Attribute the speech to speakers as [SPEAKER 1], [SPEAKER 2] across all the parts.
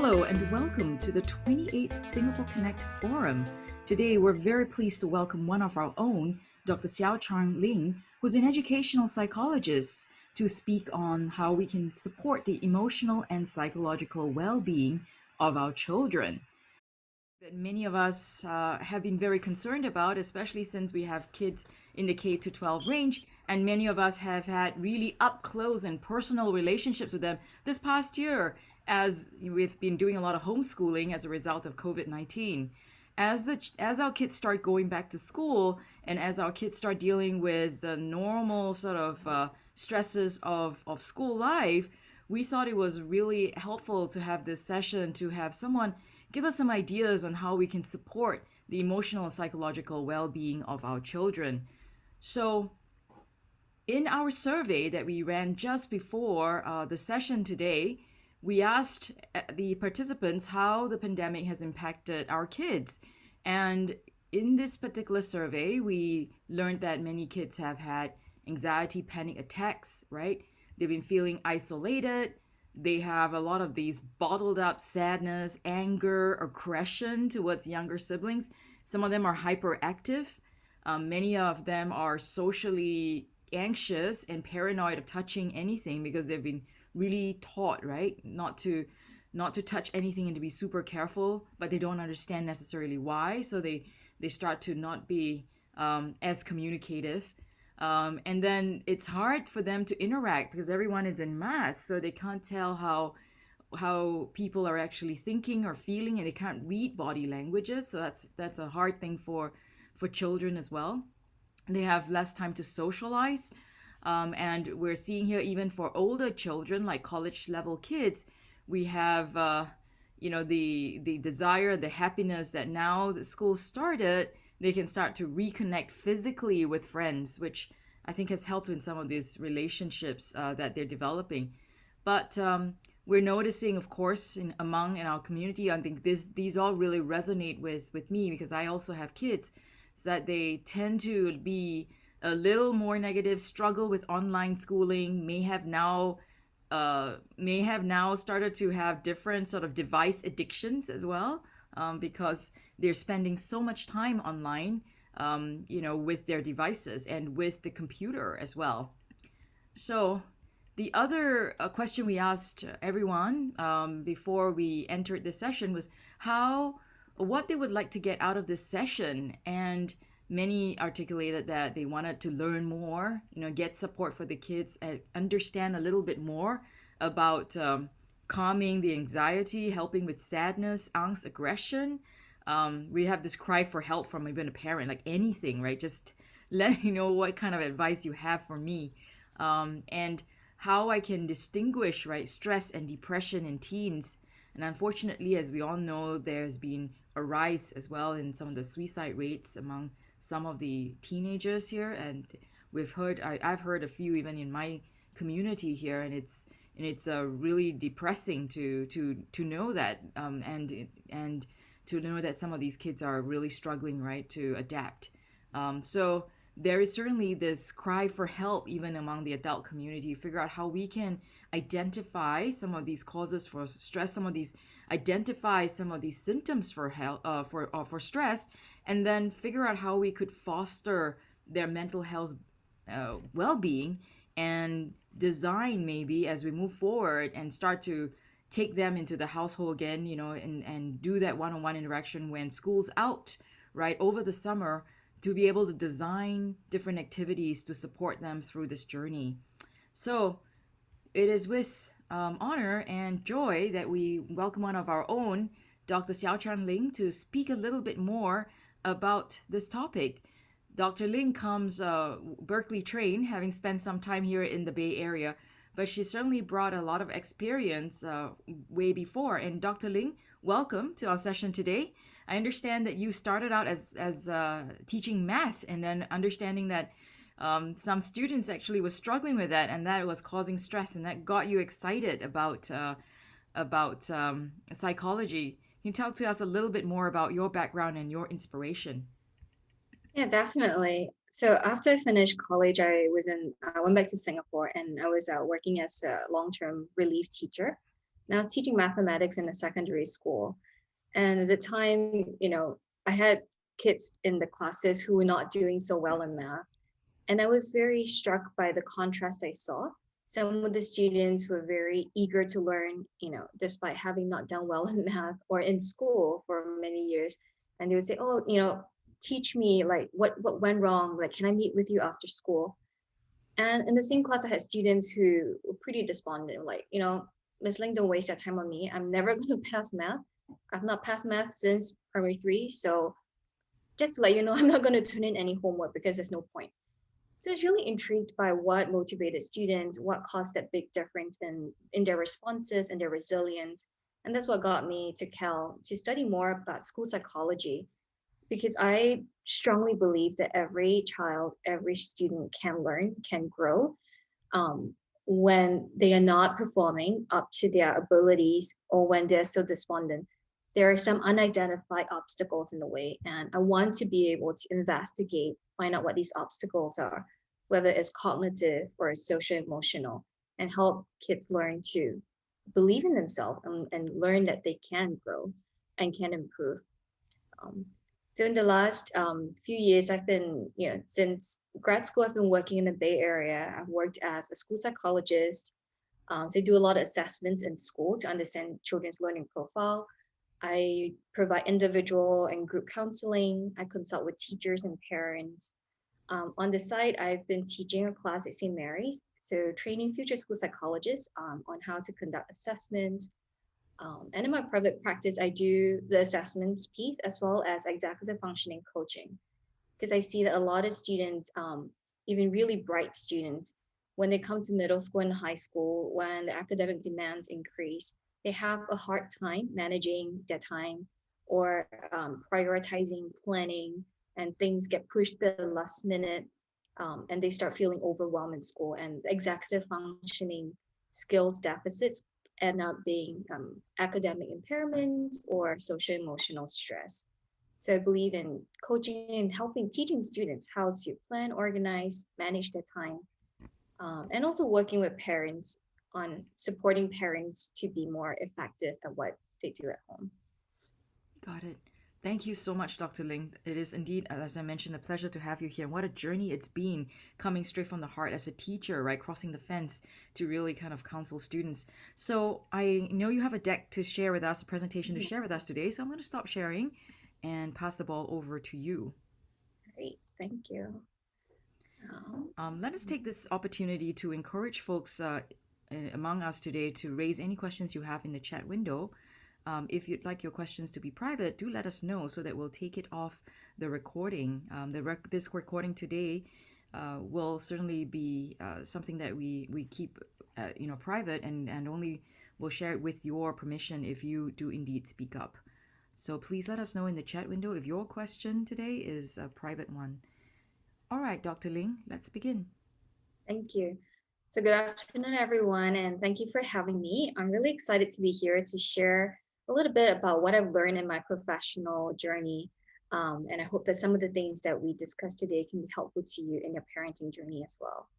[SPEAKER 1] Hello and welcome to the 28th Singapore Connect Forum. Today we're very pleased to welcome one of our own, Dr. Xiao Chang Ling, who's an educational psychologist, to speak on how we can support the emotional and psychological well-being of our children. That many of us have been very concerned about, especially since we have kids in the K to 12 range, and many of us have had really up close and personal relationships with them this past year, as we've been doing a lot of homeschooling as a result of COVID-19. As our kids start going back to school, and as our kids start dealing with the normal sort of stresses of school life, we thought it was really helpful to have this session to have someone give us some ideas on how we can support the emotional and psychological well-being of our children. So in our survey that we ran just before the session today, we asked the participants how the pandemic has impacted our kids. And in this particular survey, we learned that many kids have had anxiety, panic attacks, right? They've been feeling isolated. They have a lot of these bottled up sadness, anger, aggression towards younger siblings. Some of them are hyperactive. Many of them are socially anxious and paranoid of touching anything because they've been really taught, right, not to touch anything and to be super careful, but they don't understand necessarily why. So they start to not be as communicative. And then it's hard for them to interact because everyone is in mass, so they can't tell how people are actually thinking or feeling, and they can't read body languages. So that's a hard thing for children as well. They have less time to socialize, and we're seeing here even for older children, like college level kids, we have the desire, the happiness that now the school started, they can start to reconnect physically with friends, which I think has helped in some of these relationships that they're developing. But we're noticing, of course, in our community, I think these all really resonate with me because I also have kids, is that they tend to be a little more negative, struggle with online schooling, may have now started to have different sort of device addictions as well, because they're spending so much time online, with their devices and with the computer as well. So the other question we asked everyone before we entered this session was what they would like to get out of this session. And many articulated that they wanted to learn more, get support for the kids, and understand a little bit more about calming the anxiety, helping with sadness, angst, aggression. We have this cry for help from even a parent, like anything, right? Just let me know what kind of advice you have for me, and how I can distinguish, right, stress and depression in teens. And unfortunately, as we all know, there's been a rise as well in some of the suicide rates among some of the teenagers here, and I've heard a few even in my community here, and it's really depressing to know that, and to know that some of these kids are really struggling, right, to adapt. So there is certainly this cry for help even among the adult community, figure out how we can identify some of these causes for stress, identify some of these symptoms for for stress, and then figure out how we could foster their mental health well-being, and design maybe as we move forward and start to take them into the household again, and do that one-on-one interaction when school's out, right, over the summer, to be able to design different activities to support them through this journey. So it is with honor and joy that we welcome one of our own, Dr. Xiao Chan Ling, to speak a little bit more about this topic. Dr. Ling comes Berkeley trained, having spent some time here in the Bay Area, but she certainly brought a lot of experience way before. And Dr. Ling, welcome to our session today. I understand that you started out as teaching math, and then understanding that some students actually were struggling with that, and that was causing stress, and that got you excited about psychology. Can you talk to us a little bit more about your background and your inspiration?
[SPEAKER 2] Yeah, definitely. So after I finished college, I went back to Singapore and I was working as a long-term relief teacher. And I was teaching mathematics in a secondary school. And at the time, I had kids in the classes who were not doing so well in math. And I was very struck by the contrast I saw. Some of the students were very eager to learn, despite having not done well in math or in school for many years. And they would say, "Oh, teach me like what went wrong. Like, can I meet with you after school?" And in the same class, I had students who were pretty despondent, like, Miss Ling, don't waste your time on me. I'm never going to pass math. I've not passed math since primary three. So just to let you know, I'm not going to turn in any homework because there's no point. So I was really intrigued by what motivated students, what caused that big difference in their responses and their resilience. And that's what got me to Cal to study more about school psychology, because I strongly believe that every child, every student can learn, can grow, um, when they are not performing up to their abilities or when they're so despondent. There are some unidentified obstacles in the way, and I want to be able to investigate, find out what these obstacles are, whether it's cognitive or social emotional, and help kids learn to believe in themselves and learn that they can grow and can improve. Um, so in the last few years, I've been, since grad school, I've been working in the Bay Area. I've worked as a school psychologist. So I do a lot of assessments in school to understand children's learning profile. I provide individual and group counseling. I consult with teachers and parents. On the side, I've been teaching a class at St. Mary's, so training future school psychologists on how to conduct assessments, and in my private practice, I do the assessments piece as well as executive functioning coaching, because I see that a lot of students, even really bright students, when they come to middle school and high school, when the academic demands increase, they have a hard time managing their time or prioritizing, planning, and things get pushed to the last minute, and they start feeling overwhelmed in school. And executive functioning skills deficits end up being academic impairments or social emotional stress. So I believe in coaching and helping teaching students how to plan, organize, manage their time, and also working with parents on supporting parents to be more effective at what they do at home.
[SPEAKER 1] Got it. Thank you so much, Dr. Ling. It is indeed, as I mentioned, a pleasure to have you here. And what a journey it's been coming straight from the heart as a teacher, right? Crossing the fence to really kind of counsel students. So I know you have a deck to share with us, a presentation to
[SPEAKER 2] Mhm.
[SPEAKER 1] share with us today. So I'm going to stop sharing and pass the ball over to you.
[SPEAKER 2] Great, thank you. Um,
[SPEAKER 1] Let us take this opportunity to encourage folks among us today to raise any questions you have in the chat window. If you'd like your questions to be private, do let us know so that we'll take it off the recording. This recording today will certainly be something that we keep private and only will share it with your permission if you do indeed speak up. So please let us know in the chat window if your question today is a private one. All right, Dr. Ling, let's begin.
[SPEAKER 2] Thank you. So good afternoon, everyone, and thank you for having me. I'm really excited to be here to share a little bit about what I've learned in my professional journey. And I hope that some of the things that we discussed today can be helpful to you in your parenting journey as well.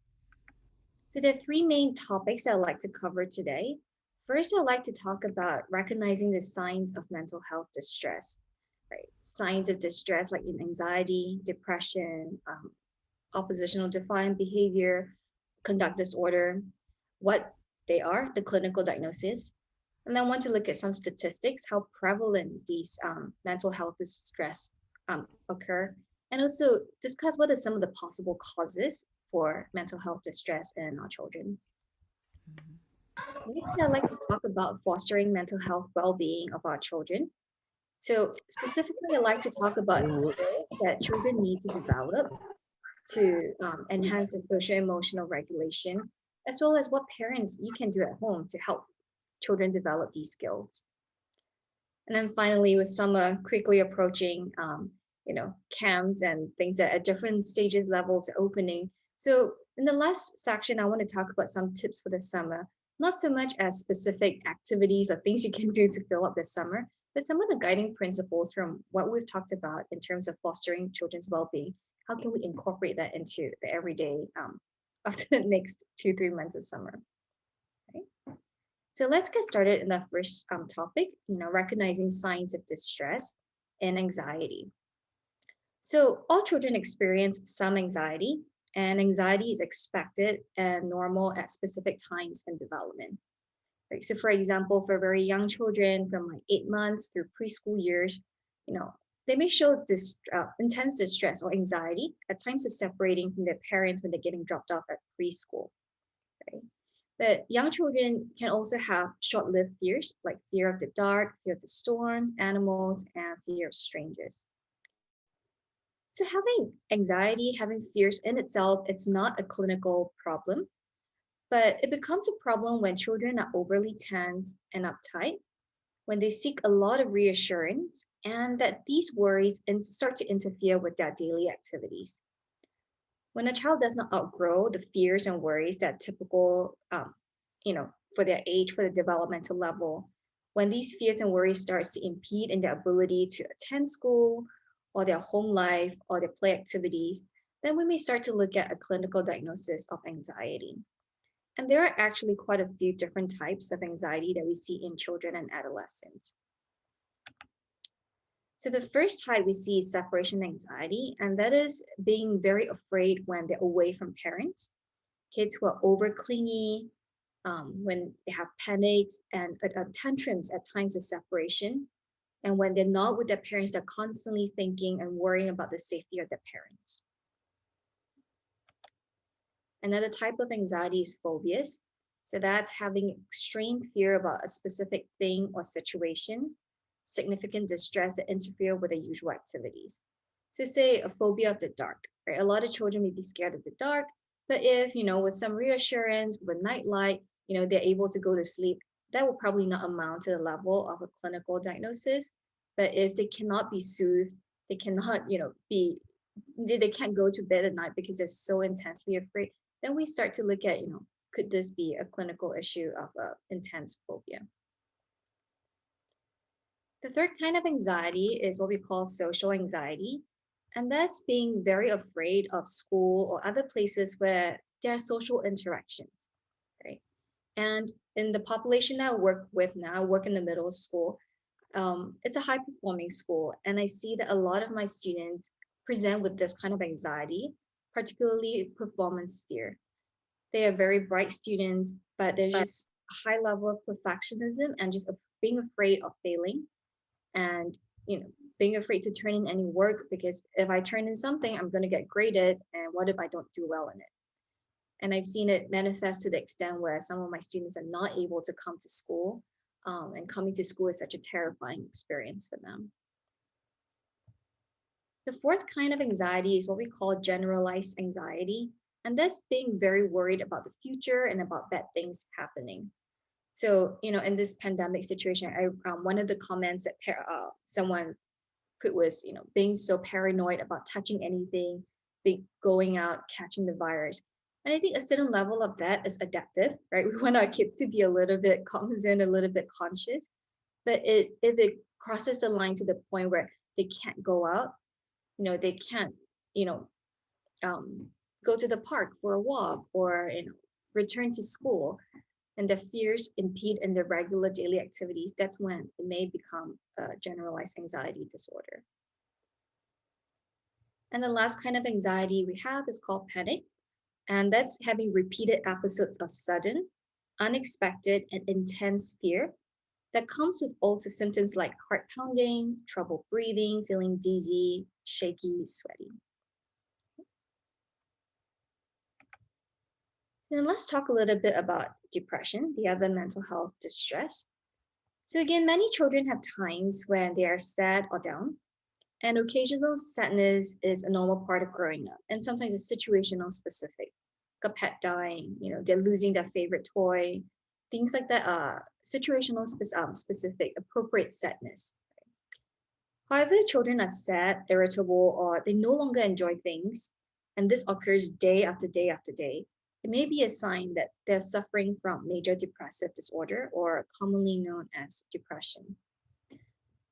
[SPEAKER 2] So there are three main topics that I'd like to cover today. First, I'd like to talk about recognizing the signs of mental health distress, right? Signs of distress like anxiety, depression, oppositional defiant behavior, conduct disorder, what they are, the clinical diagnosis. And I want to look at some statistics, how prevalent these mental health distress occur, and also discuss what are some of the possible causes for mental health distress in our children.
[SPEAKER 1] Mhm.
[SPEAKER 2] Next, I'd like to talk about fostering mental health well-being of our children. So specifically, I'd like to talk about skills that children need to develop to enhance the social emotional regulation, as well as what parents you can do at home to help children develop these skills. And then finally, with summer quickly approaching, camps and things that at different stages levels opening. So in the last section, I want to talk about some tips for the summer, not so much as specific activities or things you can do to fill up the summer, but some of the guiding principles from what we've talked about in terms of fostering children's well-being. How can we incorporate that into the everyday of the next 2, 3 months of summer? Right? So let's get started in the first topic, recognizing signs of distress and anxiety. So all children experience some anxiety, and anxiety is expected and normal at specific times in development. Right? So for example, for very young children from like 8 months through preschool years, you know, they may show this intense distress or anxiety at times of separating from their parents when they're getting dropped off at preschool. Right? But young children can also have short-lived fears like fear of the dark, fear of the storm, animals, and fear of strangers. So having anxiety, having fears in itself, it's not a clinical problem, but it becomes a problem when children are overly tense and uptight, when they seek a lot of reassurance, and that these worries start to interfere with their daily activities. When a child does not outgrow the fears and worries that typical, for their age, for the developmental level, when these fears and worries starts to impede in their ability to attend school or their home life or their play activities, then we may start to look at a clinical diagnosis of anxiety. And there are actually quite a few different types of anxiety that we see in children and adolescents. So the first type we see is separation anxiety, and that is being very afraid when they're away from parents. Kids who are over clingy, when they have panics and tantrums at times of separation, and when they're not with their parents, they're constantly thinking and worrying about the safety of their parents. Another type of anxiety is phobias. So that's having extreme fear about a specific thing or situation, significant distress that interfere with the usual activities. So say a phobia of the dark, right? A lot of children may be scared of the dark, but if, with some reassurance, with nightlight, they're able to go to sleep, that will probably not amount to the level of a clinical diagnosis. But if they cannot be soothed, they cannot, they can't go to bed at night because they're so intensely afraid, then we start to look at, could this be a clinical issue of intense phobia? The third kind of anxiety is what we call social anxiety. And that's being very afraid of school or other places where there are social interactions, right? And in the population that I work with now, I work in the middle school. It's a high performing school. And I see that a lot of my students present with this kind of anxiety, particularly performance fear. They are very bright students, but there's just a high level of perfectionism and just being afraid of failing and being afraid to turn in any work because if I turn in something, I'm going to get graded. And what if I don't do well in it? And I've seen it manifest to the extent where some of my students are not able to come to school. And coming to school is such a terrifying experience for them. The fourth kind of anxiety is what we call generalized anxiety. And that's being very worried about the future and about bad things happening. So, in this pandemic situation, one of the comments that someone put was, being so paranoid about touching anything, going out, catching the virus. And I think a certain level of that is adaptive, right? We want our kids to be a little bit cognizant, a little bit conscious. But if it crosses the line to the point where they can't go out, they can't, you know, go to the park for a walk or return to school, and the fears impede in their regular daily activities, that's when it may become a generalized anxiety disorder. And the last kind of anxiety we have is called panic, and that's having repeated episodes of sudden, unexpected, and intense fear that comes with also symptoms like heart pounding, trouble breathing, feeling dizzy, shaky, sweaty. And let's talk a little bit about depression, the other mental health distress. So again, many children have times when they are sad or down, and occasional sadness is a normal part of growing up, and sometimes it's situational specific. Like a pet dying, they're losing their favorite toy, things like that are situational specific, appropriate sadness. However, children are sad, irritable, or they no longer enjoy things, and this occurs day after day after day. It may be a sign that they're suffering from major depressive disorder, or commonly known as depression.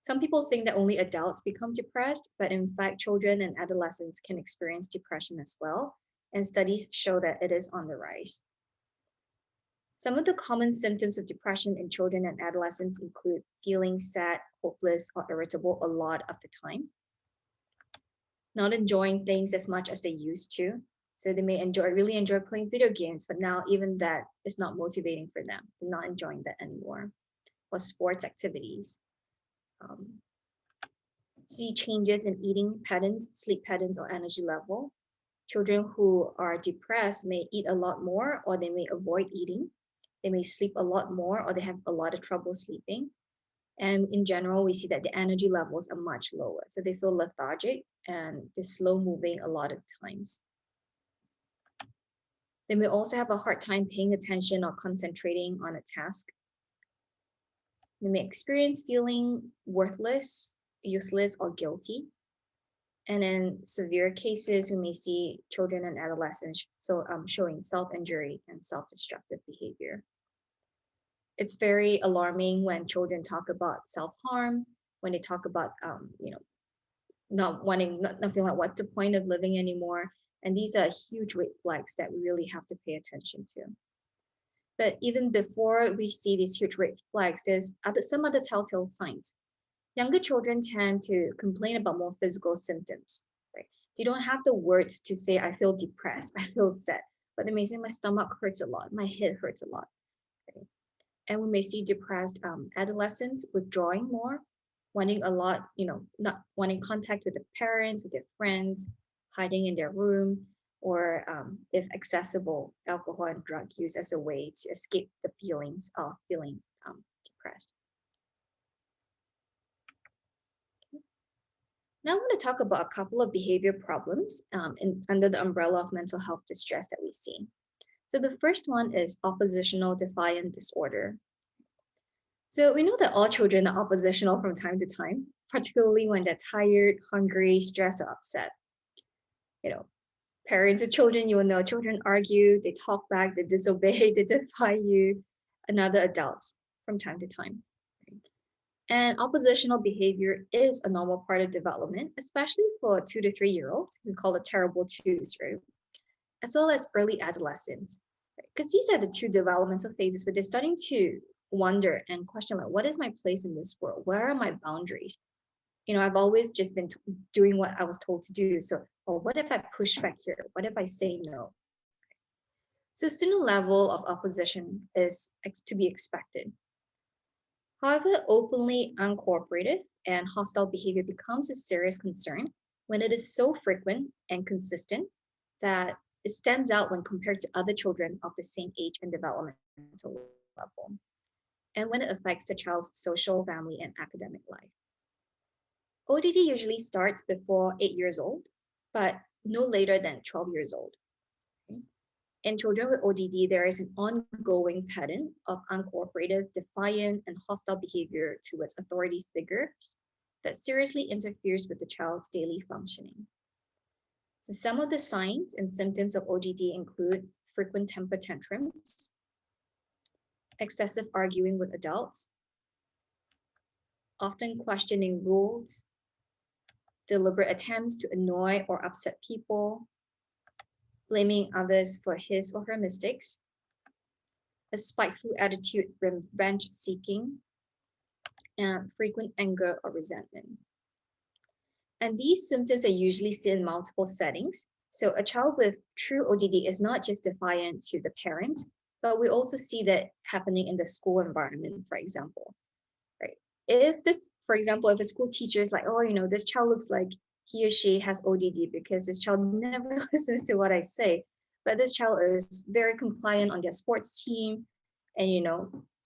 [SPEAKER 2] Some people think that only adults become depressed, but in fact, children and adolescents can experience depression as well, and studies show that it is on the rise. Some of the common symptoms of depression in children and adolescents include feeling sad, hopeless, or irritable a lot of the time, not enjoying things as much as they used to. So they may really enjoy playing video games, but now even that is not motivating for them. They're not enjoying that anymore. Or sports activities. Um, See changes in eating patterns, sleep patterns, or energy level. Children who are depressed may eat a lot more, or they may avoid eating. They may sleep a lot more, or they have a lot of trouble sleeping. And in general, we see that the energy levels are much lower. So they feel lethargic and they're slow moving a lot of times. They may also have a hard time paying attention or concentrating on a task. They may experience feeling worthless, useless, or guilty. And in severe cases, we may see children and adolescents showing self-injury and self-destructive behavior. It's very alarming when children talk about self-harm, when they talk about, not feeling like what's the point of living anymore. And these are huge red flags that we really have to pay attention to. But even before we see these huge red flags, there's some other telltale signs. Younger children tend to complain about more physical symptoms, right? They don't have the words to say, I feel depressed, I feel sad, but they may say, my stomach hurts a lot, my head hurts a lot. Okay? And we may see depressed adolescents withdrawing more, wanting a lot, not wanting contact with the parents, with their friends, hiding in their room, or if accessible, alcohol and drug use as a way to escape the feelings of feeling depressed. Now I want to talk about a couple of behavior problems under the umbrella of mental health distress that we see. So the first one is oppositional defiant disorder. So we know that all children are oppositional from time to time, particularly when they're tired, hungry, stressed, or upset. Parents of children, you will know children argue, they talk back, they disobey, they defy you, and other adults from time to time. And oppositional behavior is a normal part of development, especially for 2 to 3 year olds. We call it terrible twos, right? As well as early adolescents. Because these are the two developmental phases where they're starting to wonder and question, like, what is my place in this world? Where are my boundaries? I've always just been doing what I was told to do. So, what if I push back here? What if I say no? So, student level of opposition is to be expected. However, openly uncooperative and hostile behavior becomes a serious concern when it is so frequent and consistent that it stands out when compared to other children of the same age and developmental level, and when it affects the child's social, family, and academic life. ODD usually starts before 8 years old, but no later than 12 years old. In children with ODD, there is an ongoing pattern of uncooperative, defiant, and hostile behavior towards authority figures that seriously interferes with the child's daily functioning. So some of the signs and symptoms of ODD include frequent temper tantrums, excessive arguing with adults, often questioning rules, deliberate attempts to annoy or upset people, blaming others for his or her mistakes, a spiteful attitude, revenge seeking, and frequent anger or resentment. And these symptoms are usually seen in multiple settings. So a child with true ODD is not just defiant to the parent, but we also see that happening in the school environment, for example. Right? For example, if a school teacher is like, this child looks like he or she has ODD because this child never listens to what I say, but this child is very compliant on their sports team and,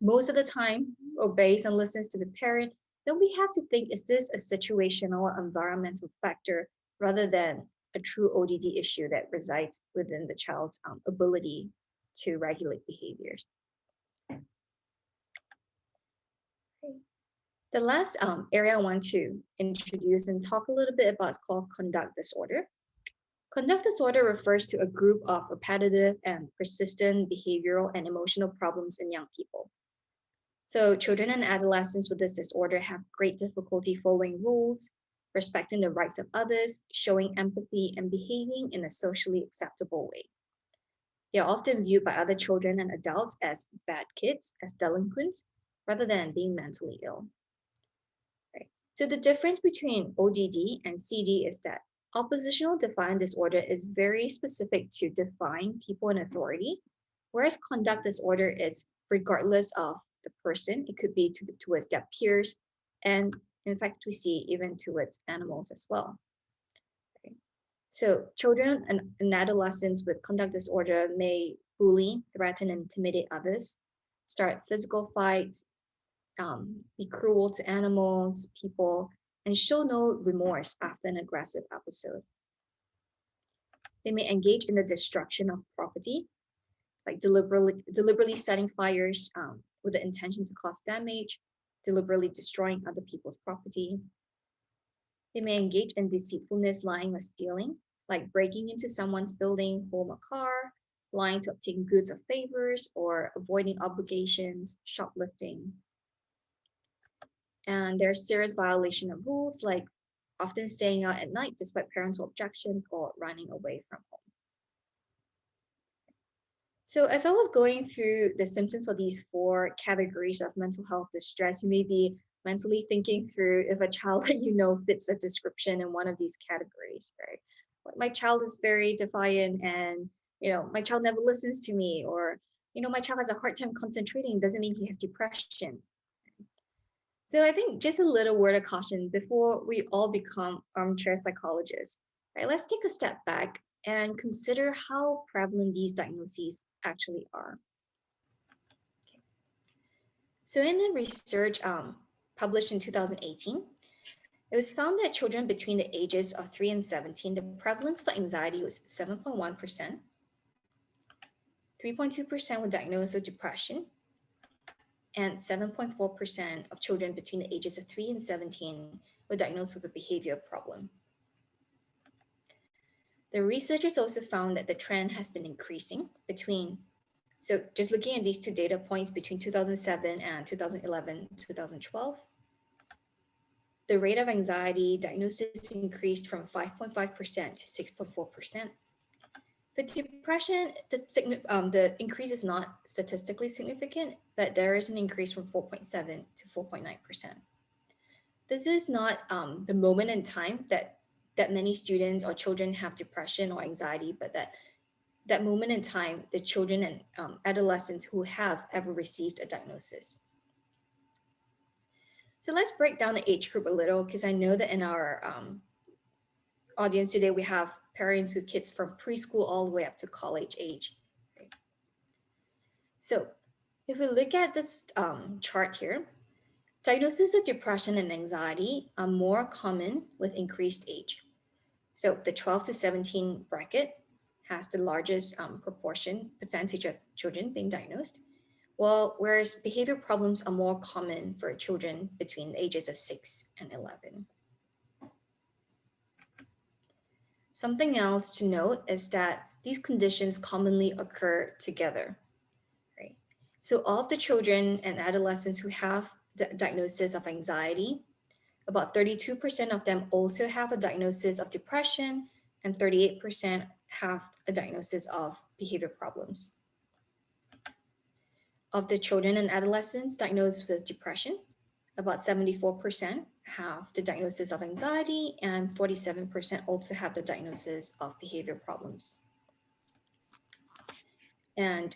[SPEAKER 2] most of the time obeys and listens to the parent, then we have to think, is this a situational or environmental factor rather than a true ODD issue that resides within the child's ability to regulate behaviors? The last area I want to introduce and talk a little bit about is called conduct disorder. Conduct disorder refers to a group of repetitive and persistent behavioral and emotional problems in young people. So children and adolescents with this disorder have great difficulty following rules, respecting the rights of others, showing empathy, and behaving in a socially acceptable way. They are often viewed by other children and adults as bad kids, as delinquents, rather than being mentally ill. Right? So the difference between ODD and CD is that oppositional defiant disorder is very specific to define people in authority, whereas conduct disorder is regardless of the person. It could be towards their peers, and in fact, we see even towards animals as well. Right? So children and adolescents with conduct disorder may bully, threaten, and intimidate others, start physical fights, be cruel to animals, people, and show no remorse after an aggressive episode. They may engage in the destruction of property, like deliberately setting fires with the intention to cause damage, deliberately destroying other people's property. They may engage in deceitfulness, lying, or stealing, like breaking into someone's building, home, or car, lying to obtain goods or favors, or avoiding obligations, shoplifting. And there's serious violation of rules, like often staying out at night despite parental objections or running away from home. So as I was going through the symptoms for these four categories of mental health distress, you may be mentally thinking through if a child that you know fits a description in one of these categories, right? My child is very defiant and my child never listens to me, or my child has a hard time concentrating, doesn't mean he has depression. So I think just a little word of caution before we all become armchair psychologists, right? Let's take a step back and consider how prevalent these diagnoses actually are. Okay. So in a research published in 2018, it was found that children between the ages of 3 and 17, the prevalence for anxiety was 7.1%, 3.2% were diagnosed with depression, and 7.4% of children between the ages of 3 and 17 were diagnosed with a behavior problem. The researchers also found that the trend has been increasing so just looking at these two data points between 2007 and 2011, 2012, the rate of anxiety diagnosis increased from 5.5% to 6.4%. For depression, the increase is not statistically significant, but there is an increase from 4.7 to 4.9%. This is not the moment in time that many students or children have depression or anxiety, but that moment in time, the children and adolescents who have ever received a diagnosis. So let's break down the age group a little, because I know that in our audience today, we have parents with kids from preschool all the way up to college age. Right? So if we look at this chart here, diagnoses of depression and anxiety are more common with increased age. So the 12 to 17 bracket has the largest percentage of children being diagnosed, whereas behavior problems are more common for children between the ages of 6 and 11. Something else to note is that these conditions commonly occur together, right? So of the children and adolescents who have the diagnosis of anxiety, about 32% of them also have a diagnosis of depression, and 38% have a diagnosis of behavior problems. Of the children and adolescents diagnosed with depression, about 74% have the diagnosis of anxiety, and 47% also have the diagnosis of behavior problems. And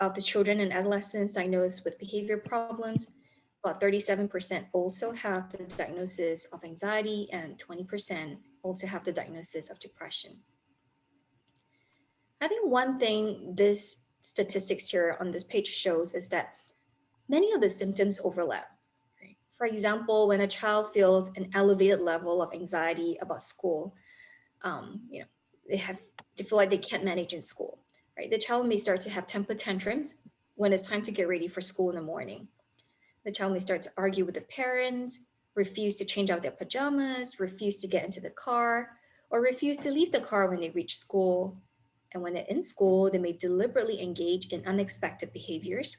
[SPEAKER 2] of the children and adolescents diagnosed with behavior problems, about 37% also have the diagnosis of anxiety, and 20% also have the diagnosis of depression. I think one thing this statistics here on this page shows is that many of the symptoms overlap. Right? For example, when a child feels an elevated level of anxiety about school, they feel like they can't manage in school. Right? The child may start to have temper tantrums when it's time to get ready for school in the morning. The child may start to argue with the parents, refuse to change out their pajamas, refuse to get into the car, or refuse to leave the car when they reach school. And when they're in school, they may deliberately engage in unexpected behaviors,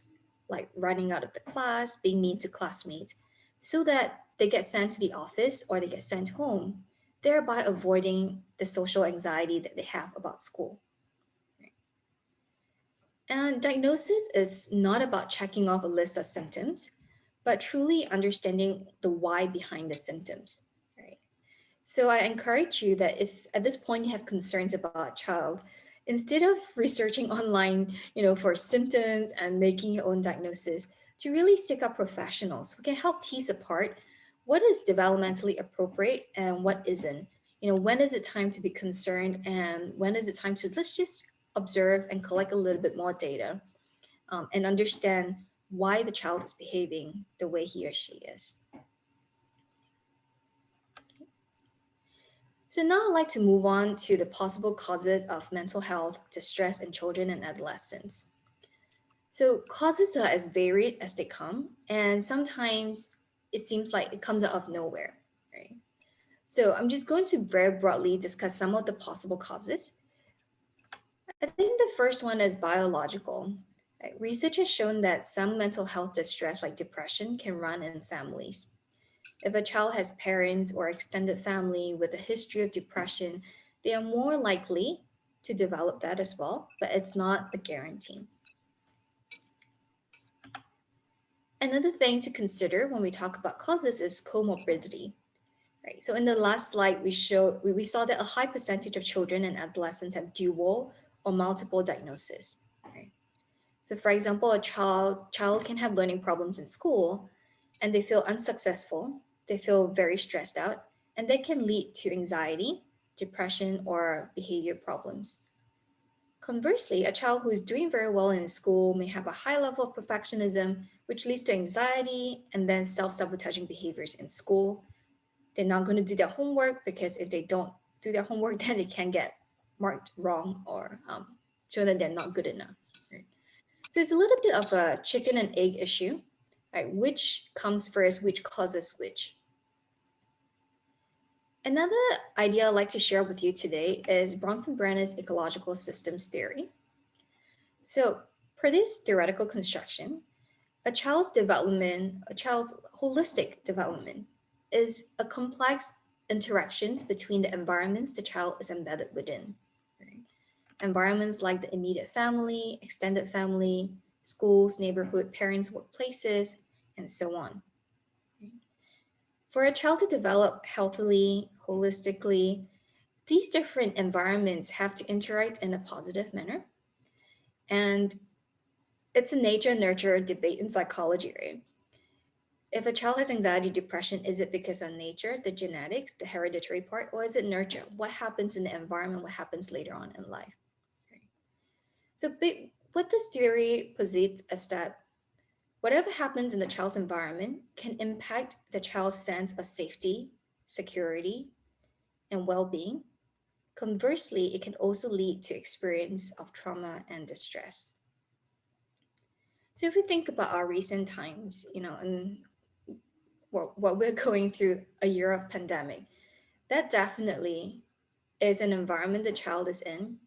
[SPEAKER 2] like running out of the class, being mean to classmates, so that they get sent to the office or they get sent home, thereby avoiding the social anxiety that they have about school. And diagnosis is not about checking off a list of symptoms, but truly understanding the why behind the symptoms, right? So I encourage you that if at this point you have concerns about a child, instead of researching online, for symptoms and making your own diagnosis, to really seek out professionals who can help tease apart what is developmentally appropriate and what isn't. When is it time to be concerned and when is it time to let's just observe and collect a little bit more data, and understand why the child is behaving the way he or she is. So now I'd like to move on to the possible causes of mental health distress in children and adolescents. So causes are as varied as they come, and sometimes it seems like it comes out of nowhere, right? So I'm just going to very broadly discuss some of the possible causes. I think the first one is biological. Right? Research has shown that some mental health distress, like depression, can run in families. If a child has parents or extended family with a history of depression, they are more likely to develop that as well, but it's not a guarantee. Another thing to consider when we talk about causes is comorbidity. Right. So in the last slide, we saw that a high percentage of children and adolescents have dual or multiple diagnoses. Right. So for example, a child can have learning problems in school and they feel unsuccessful, they feel very stressed out, and that can lead to anxiety, depression, or behavior problems. Conversely, a child who is doing very well in school may have a high level of perfectionism, which leads to anxiety and then self-sabotaging behaviors in school. They're not going to do their homework because if they don't do their homework, then they can get marked wrong or shown that they're not good enough. Right? So it's a little bit of a chicken and egg issue, right? Which comes first, which causes which. Another idea I'd like to share with you today is Bronfenbrenner's ecological systems theory. So, per this theoretical construction, a child's holistic development, is a complex interactions between the environments the child is embedded within. Right? Environments like the immediate family, extended family, schools, neighborhood, parents, workplaces, and so on. For a child to develop healthily, holistically, these different environments have to interact in a positive manner. And it's a nature nurture debate in psychology, right? If a child has anxiety, depression, is it because of nature, the genetics, the hereditary part, or is it nurture? What happens in the environment? What happens later on in life? Okay. So, what this theory posits is that whatever happens in the child's environment can impact the child's sense of safety, security, and well-being. Conversely, it can also lead to experience of trauma and distress. So if we think about our recent times, and what we're going through, a year of pandemic, that definitely is an environment the child is in.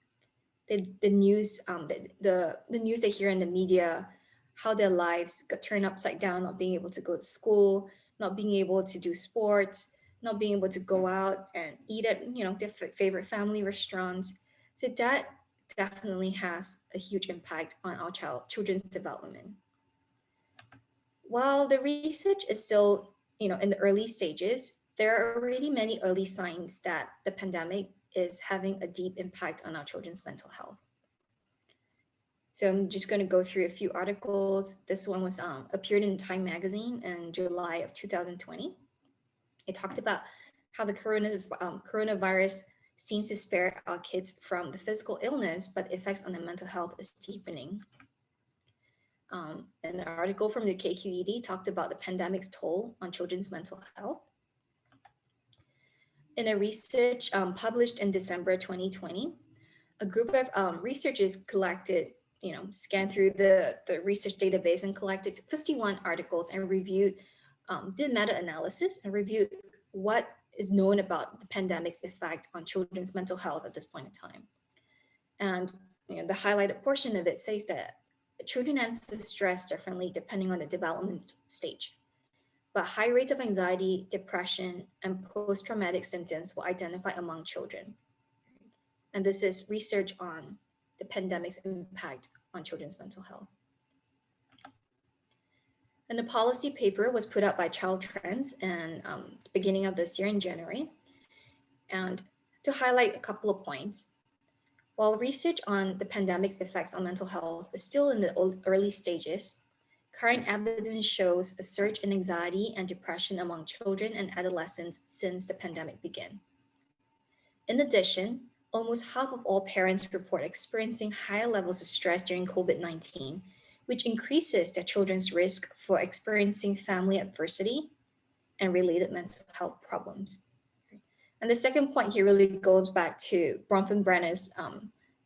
[SPEAKER 2] The news, the news they hear in the media, how their lives got turned upside down, not being able to go to school, not being able to do sports, not being able to go out and eat at their favorite family restaurants. So that definitely has a huge impact on our children's development. While the research is still, in the early stages, there are already many early signs that the pandemic is having a deep impact on our children's mental health. So I'm just going to go through a few articles. This one was appeared in Time magazine in July of 2020. It talked about how the coronavirus seems to spare our kids from the physical illness, but effects on their mental health is deepening. An article from the KQED talked about the pandemic's toll on children's mental health. In a research published in December 2020, a group of researchers scanned through the research database and collected 51 articles and did meta-analysis and reviewed what is known about the pandemic's effect on children's mental health at this point in time. And the highlighted portion of it says that children answer stress differently depending on the development stage. But high rates of anxiety, depression, and post-traumatic symptoms were identified among children. And this is research on the pandemic's impact
[SPEAKER 3] on children's mental health. And the policy paper was put out by Child Trends in the beginning of this year in January. And to highlight a couple of points, while research on the pandemic's effects on mental health is still in the early stages, current evidence shows a surge in anxiety and depression among children and adolescents since the pandemic began. In addition, almost half of all parents report experiencing higher levels of stress during COVID 19, which increases their children's risk for experiencing family adversity and related mental health problems. And the second point here really goes back to Bronfenbrenner's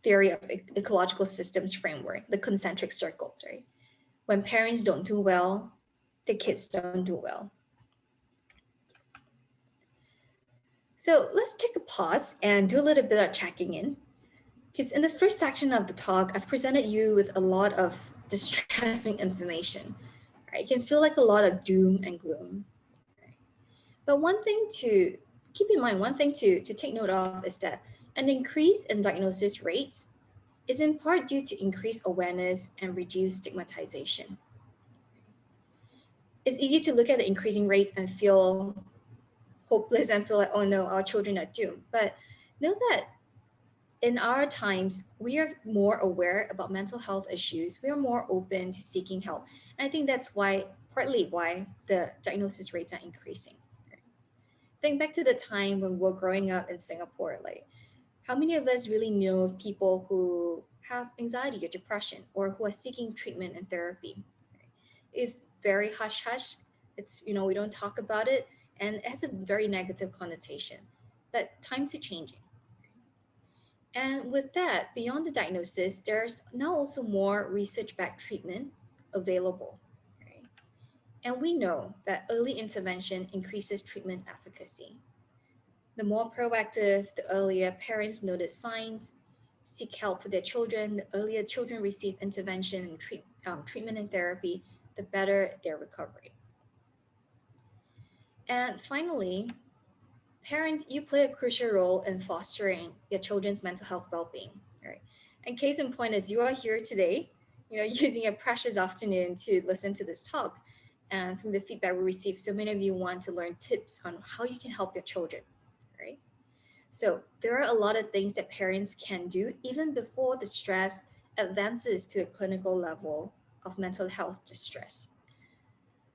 [SPEAKER 3] theory of ecological systems framework, the concentric circles, right? When parents don't do well, the kids don't do well. So let's take a pause and do a little bit of checking in. Because in the first section of the talk, I've presented you with a lot of distressing information. Right? It can feel like a lot of doom and gloom. Right? But one thing to keep in mind, one thing to take note of is that an increase in diagnosis rates is in part due to increased awareness and reduced stigmatization. It's easy to look at the increasing rates and feel hopeless and feel like, oh no, our children are doomed. But know that in our times, we are more aware about mental health issues. We are more open to seeking help. And I think that's why, partly why the diagnosis rates are increasing. Think back to the time when we were growing up in Singapore, like how many of us really know of people who have anxiety or depression or who are seeking treatment and therapy? It's very hush hush. It's, we don't talk about it and it has a very negative connotation. But times are changing. And with that, beyond the diagnosis, there's now also more research backed treatment available. Right? And we know that early intervention increases treatment efficacy. The more proactive, the earlier parents notice signs, seek help for their children, the earlier children receive intervention and treatment and therapy, the better their recovery. And finally, parents, you play a crucial role in fostering your children's mental health well-being. Right? And case in point is you are here today, using your precious afternoon to listen to this talk. And from the feedback we received, so many of you want to learn tips on how you can help your children, right? So there are a lot of things that parents can do even before the stress advances to a clinical level of mental health distress.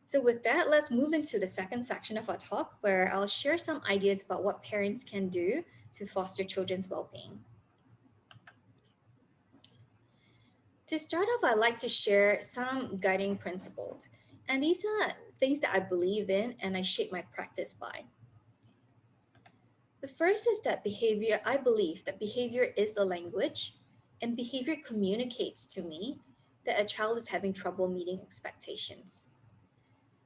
[SPEAKER 3] So with that, let's move into the second section of our talk where I'll share some ideas about what parents can do to foster children's well-being. To start off, I'd like to share some guiding principles. And these are things that I believe in and I shape my practice by. The first is that I believe that behavior is a language, and behavior communicates to me that a child is having trouble meeting expectations.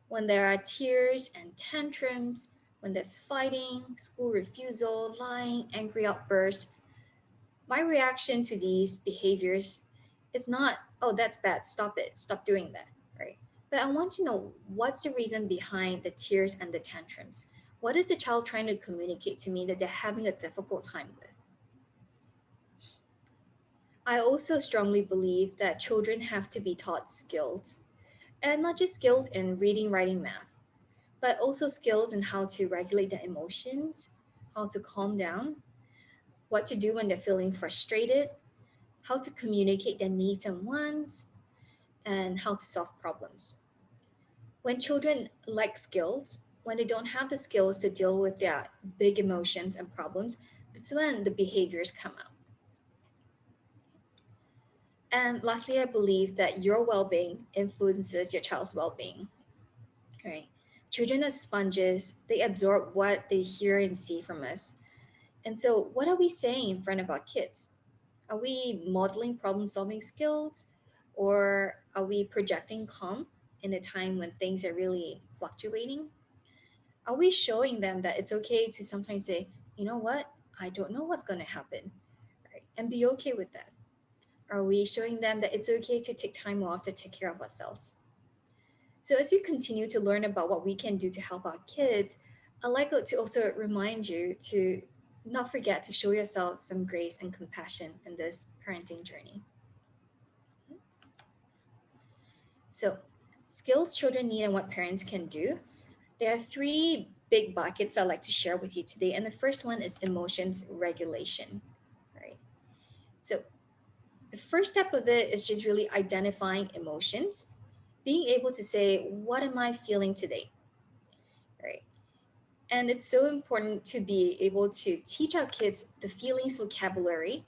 [SPEAKER 3] When there are tears and tantrums, when there's fighting, school refusal, lying, angry outbursts, my reaction to these behaviors is not, oh, that's bad, stop it, stop doing that, right? But I want to know what's the reason behind the tears and the tantrums. What is the child trying to communicate to me that they're having a difficult time with? I also strongly believe that children have to be taught skills, and not just skills in reading, writing, math, but also skills in how to regulate their emotions, how to calm down, what to do when they're feeling frustrated, how to communicate their needs and wants, and how to solve problems. When children lack skills, when they don't have the skills to deal with their big emotions and problems, that's when the behaviors come out. And lastly, I believe that your well-being influences your child's well-being. Right? Children are sponges, they absorb what they hear and see from us. And so, what are we saying in front of our kids? Are we modeling problem solving skills, or are we projecting calm in a time when things are really fluctuating? Are we showing them that it's okay to sometimes say, you know what, I don't know what's going to happen, right? And be okay with that? Are we showing them that it's okay to take time off to take care of ourselves? So as we continue to learn about what we can do to help our kids, I'd like to also remind you to not forget to show yourself some grace and compassion in this parenting journey. So, skills children need and what parents can do. There are three big buckets I'd like to share with you today. And the first one is emotions regulation, right? So, the first step of it is just really identifying emotions, being able to say, what am I feeling today, right? And it's so important to be able to teach our kids the feelings vocabulary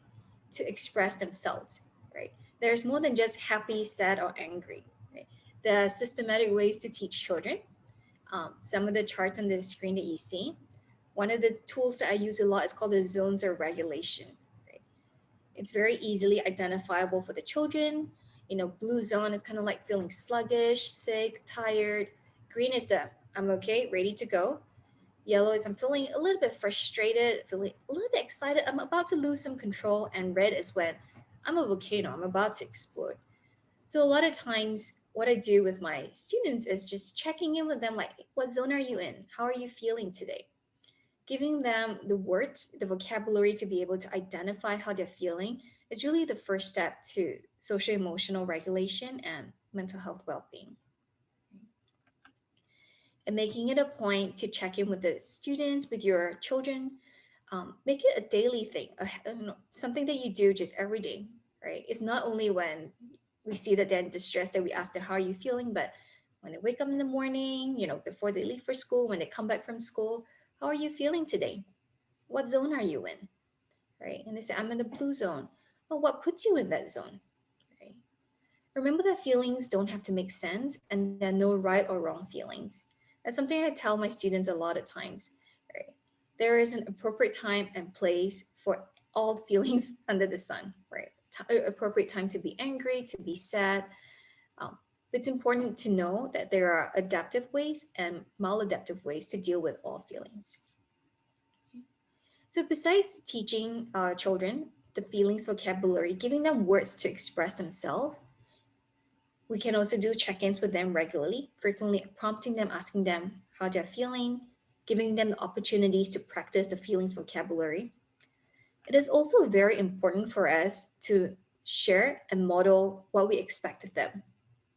[SPEAKER 3] to express themselves, right? There's more than just happy, sad, or angry, right? There are systematic ways to teach children. Some of the charts on the screen that you see, one of the tools that I use a lot is called the zones of regulation, right? It's very easily identifiable for the children. Blue zone is kind of like feeling sluggish, sick, tired. Green is the I'm okay, ready to go. Yellow is I'm feeling a little bit frustrated, feeling a little bit excited, I'm about to lose some control. And red is when I'm a volcano, I'm about to explode. So a lot of times what I do with my students is just checking in with them like, what zone are you in? How are you feeling today? Giving them the words, the vocabulary to be able to identify how they're feeling is really the first step to social emotional regulation and mental health well-being. And making it a point to check in with the students, with your children, make it a daily thing, something that you do just every day, right? It's not only when we see that they're in distress that we ask them, how are you feeling? But when they wake up in the morning, before they leave for school, when they come back from school, how are you feeling today? What zone are you in? Right? And they say, I'm in the blue zone. Well, what puts you in that zone? Right? Remember that feelings don't have to make sense and there are no right or wrong feelings. That's something I tell my students a lot of times. Right? There is an appropriate time and place for all feelings under the sun, right? Appropriate time to be angry, to be sad. Um, it's important to know that there are adaptive ways and maladaptive ways to deal with all feelings. So, besides teaching our children the feelings vocabulary, giving them words to express themselves, we can also do check ins with them regularly, frequently prompting them, asking them how they're feeling, giving them the opportunities to practice the feelings vocabulary. It is also very important for us to share and model what we expect of them,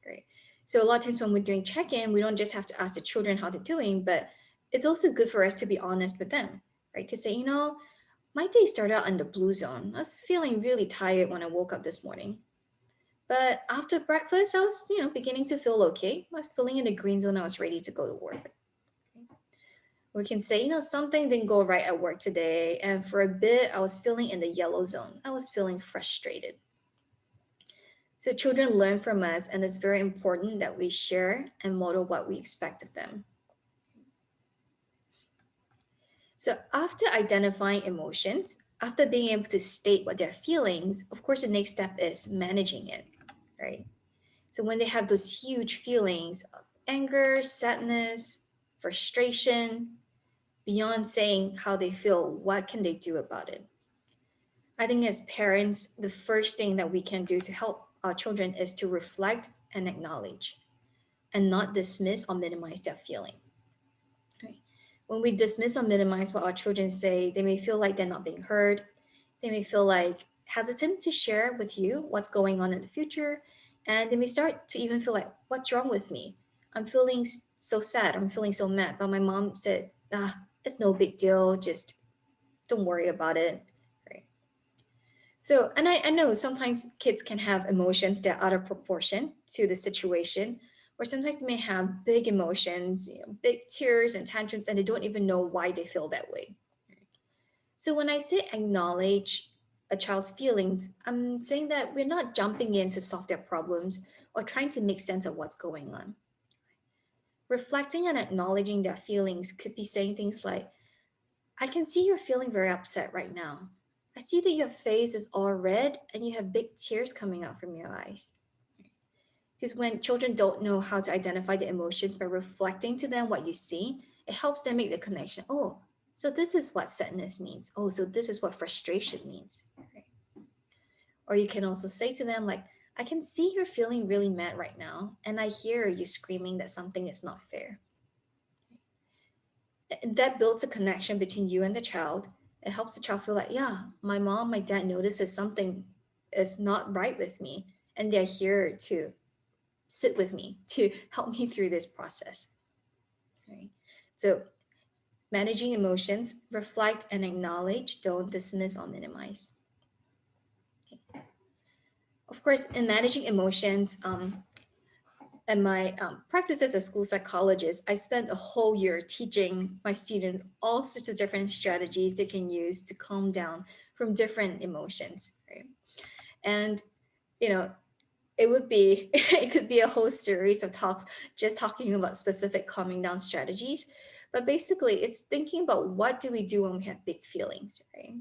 [SPEAKER 3] right? So, a lot of times when we're doing check in, we don't just have to ask the children how they're doing, but it's also good for us to be honest with them, right? To say, my day started out in the blue zone. I was feeling really tired when I woke up this morning. But after breakfast, I was, beginning to feel okay. I was feeling in the green zone. I was ready to go to work. We can say, something didn't go right at work today. And for a bit, I was feeling in the yellow zone. I was feeling frustrated. So children learn from us, and it's very important that we share and model what we expect of them. So after identifying emotions, after being able to state what their feelings, of course, the next step is managing it, right? So when they have those huge feelings of anger, sadness, frustration, beyond saying how they feel, what can they do about it? I think as parents, the first thing that we can do to help our children is to reflect and acknowledge and not dismiss or minimize their feeling. Right? When we dismiss or minimize what our children say, they may feel like they're not being heard. They may feel like hesitant to share with you what's going on in the future. And they may start to even feel like, what's wrong with me? I'm feeling so sad. I'm feeling so mad. But my mom said, it's no big deal. Just don't worry about it. Right. So, and I know sometimes kids can have emotions that are out of proportion to the situation, or sometimes they may have big emotions, big tears and tantrums, and they don't even know why they feel that way. So, when I say acknowledge a child's feelings, I'm saying that we're not jumping in to solve their problems or trying to make sense of what's going on. Reflecting and acknowledging their feelings could be saying things like, I can see you're feeling very upset right now. I see that your face is all red and you have big tears coming out from your eyes. Because when children don't know how to identify the emotions by reflecting to them what you see, it helps them make the connection. Oh, so this is what sadness means. Oh, so this is what frustration means. Right? Or you can also say to them, like, I can see you're feeling really mad right now, and I hear you screaming that something is not fair. And that builds a connection between you and the child. It helps the child feel like, yeah, my mom, my dad notices something is not right with me, and they're here to sit with me to help me through this process. Right. So managing emotions, reflect and acknowledge, don't dismiss or minimize. Okay. Of course, in managing emotions, and my practice as a school psychologist, I spent a whole year teaching my students all sorts of different strategies they can use to calm down from different emotions, right? And you know, it could be a whole series of talks just talking about specific calming down strategies. But basically, it's thinking about what do we do when we have big feelings, right?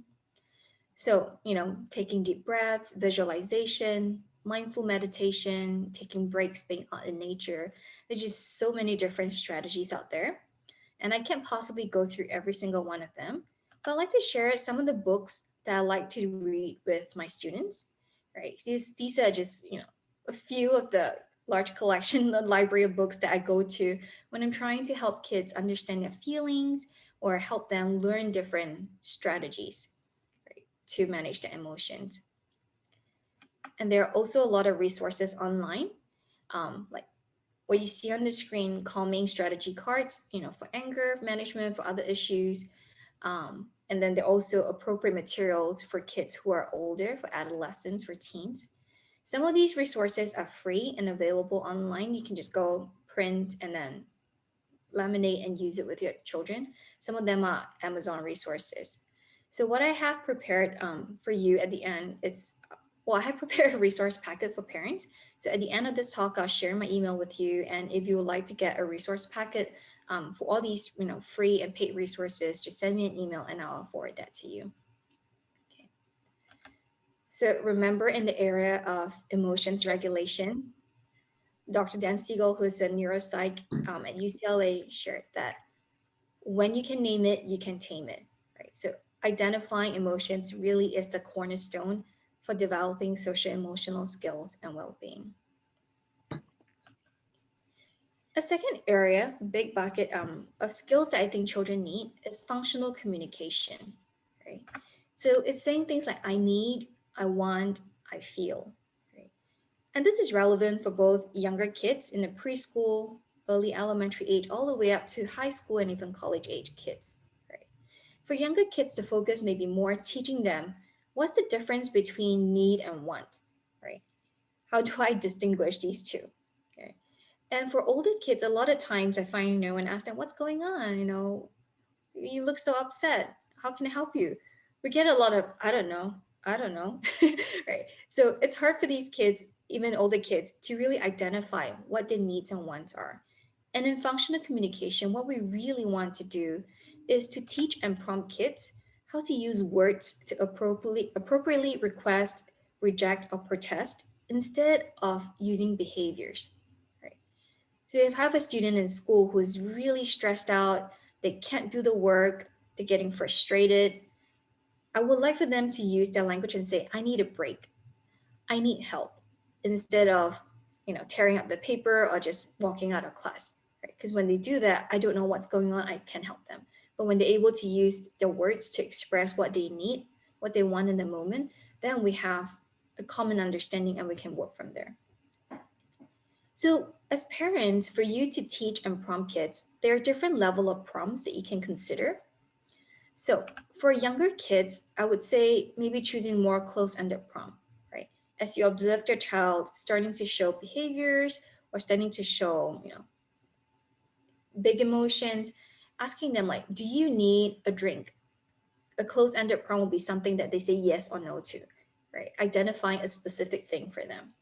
[SPEAKER 3] So, taking deep breaths, visualization, mindful meditation, taking breaks, being out in nature. There's just so many different strategies out there. And I can't possibly go through every single one of them. But I'd like to share some of the books that I like to read with my students, right? These are just, a few of the large collection, the library of books that I go to when I'm trying to help kids understand their feelings or help them learn different strategies, right, to manage their emotions. And there are also a lot of resources online, like what you see on the screen, calming strategy cards, for anger management, for other issues. And then there are also appropriate materials for kids who are older, for adolescents, for teens. Some of these resources are free and available online. You can just go print and then laminate and use it with your children. Some of them are Amazon resources. So what I have prepared for you at the end, I have prepared a resource packet for parents. So at the end of this talk, I'll share my email with you. And if you would like to get a resource packet for all these, free and paid resources, just send me an email and I'll forward that to you. Okay. So remember, in the area of emotions regulation, Dr. Dan Siegel, who is a neuropsych at UCLA, shared that when you can name it, you can tame it, right? So identifying emotions really is the cornerstone for developing social emotional skills and well-being. A second area, big bucket of skills that I think children need is functional communication, right? So it's saying things like I need, I want, I feel, right? And this is relevant for both younger kids in the preschool, early elementary age, all the way up to high school and even college age kids, right? For younger kids, the focus may be more teaching them what's the difference between need and want, right? How do I distinguish these two? Okay. And for older kids, a lot of times I find, when I ask them, what's going on? You look so upset. How can I help you? We get a lot of, I don't know, right? So it's hard for these kids, even older kids, to really identify what their needs and wants are. And in functional communication, what we really want to do is to teach and prompt kids how to use words to appropriately request, reject, or protest instead of using behaviors. Right? So if I have a student in school who's really stressed out, they can't do the work, they're getting frustrated, I would like for them to use their language and say, I need a break. I need help, instead of, tearing up the paper or just walking out of class. Right? Because when they do that, I don't know what's going on, I can't help them. But when they're able to use their words to express what they need, what they want in the moment, then we have a common understanding and we can work from there. So as parents, for you to teach and prompt kids, there are different level of prompts that you can consider. So for younger kids, I would say maybe choosing more close-ended prompt, right? As you observe your child starting to show behaviors or starting to show, big emotions, asking them like, do you need a drink? A close-ended prompt will be something that they say yes or no to, right? Identifying a specific thing for them.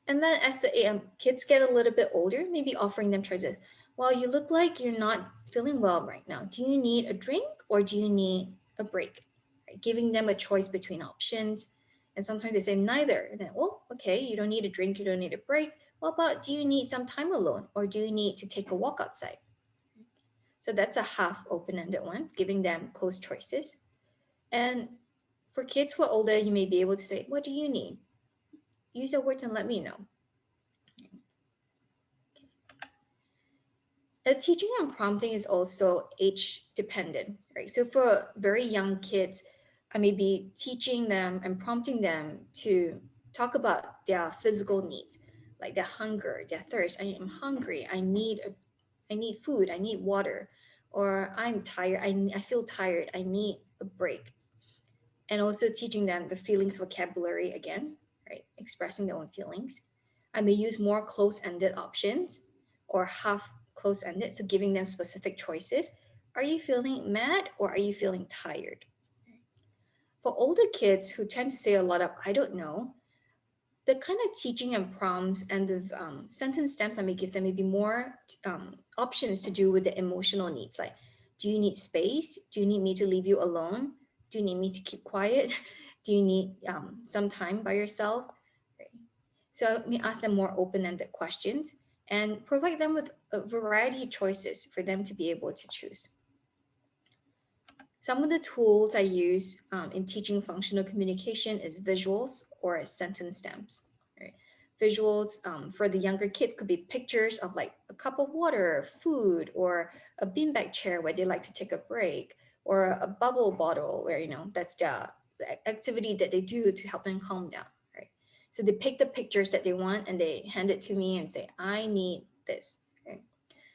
[SPEAKER 3] And then as the kids get a little bit older, maybe offering them choices. Well, you look like you're not feeling well right now. Do you need a drink or do you need a break? Right? Giving them a choice between options. And sometimes they say neither. And then, well, okay, you don't need a drink, you don't need a break. What about, do you need some time alone or do you need to take a walk outside? So that's a half open-ended one, giving them close choices. And for kids who are older, you may be able to say, what do you need? Use your words and let me know. Teaching and prompting is also age dependent, right? So for very young kids, I may be teaching them and prompting them to talk about their physical needs. like their hunger, their thirst. I'm hungry. I need food. I need water, or I'm tired. I feel tired. I need a break. And also teaching them the feelings vocabulary again, right? Expressing their own feelings. I may use more close-ended options or half close-ended, so giving them specific choices. Are you feeling mad or are you feeling tired? For older kids who tend to say a lot of I don't know, the kind of teaching and prompts and the sentence stems I may give them may be more options to do with the emotional needs. Like, do you need space? Do you need me to leave you alone? Do you need me to keep quiet? Do you need some time by yourself? Right. So I may ask them more open-ended questions and provide them with a variety of choices for them to be able to choose. Some of the tools I use in teaching functional communication is visuals or sentence stems. Right? Visuals for the younger kids could be pictures of like a cup of water, food, or a beanbag chair where they like to take a break, or a bubble bottle where, that's the activity that they do to help them calm down. Right? So they pick the pictures that they want and they hand it to me and say, I need this. Right?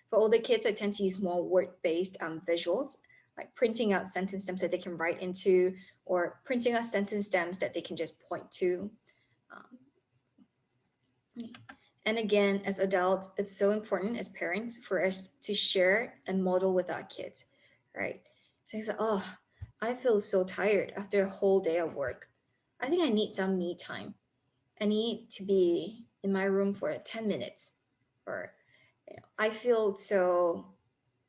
[SPEAKER 3] For older kids, I tend to use more word-based visuals, like printing out sentence stems that they can write into, or printing out sentence stems that they can just point to. Um, and again, as adults, it's so important as parents for us to share and model with our kids, right? So it's like, oh, I feel so tired after a whole day of work. I think I need some me time. I need to be in my room for 10 minutes. Or I feel so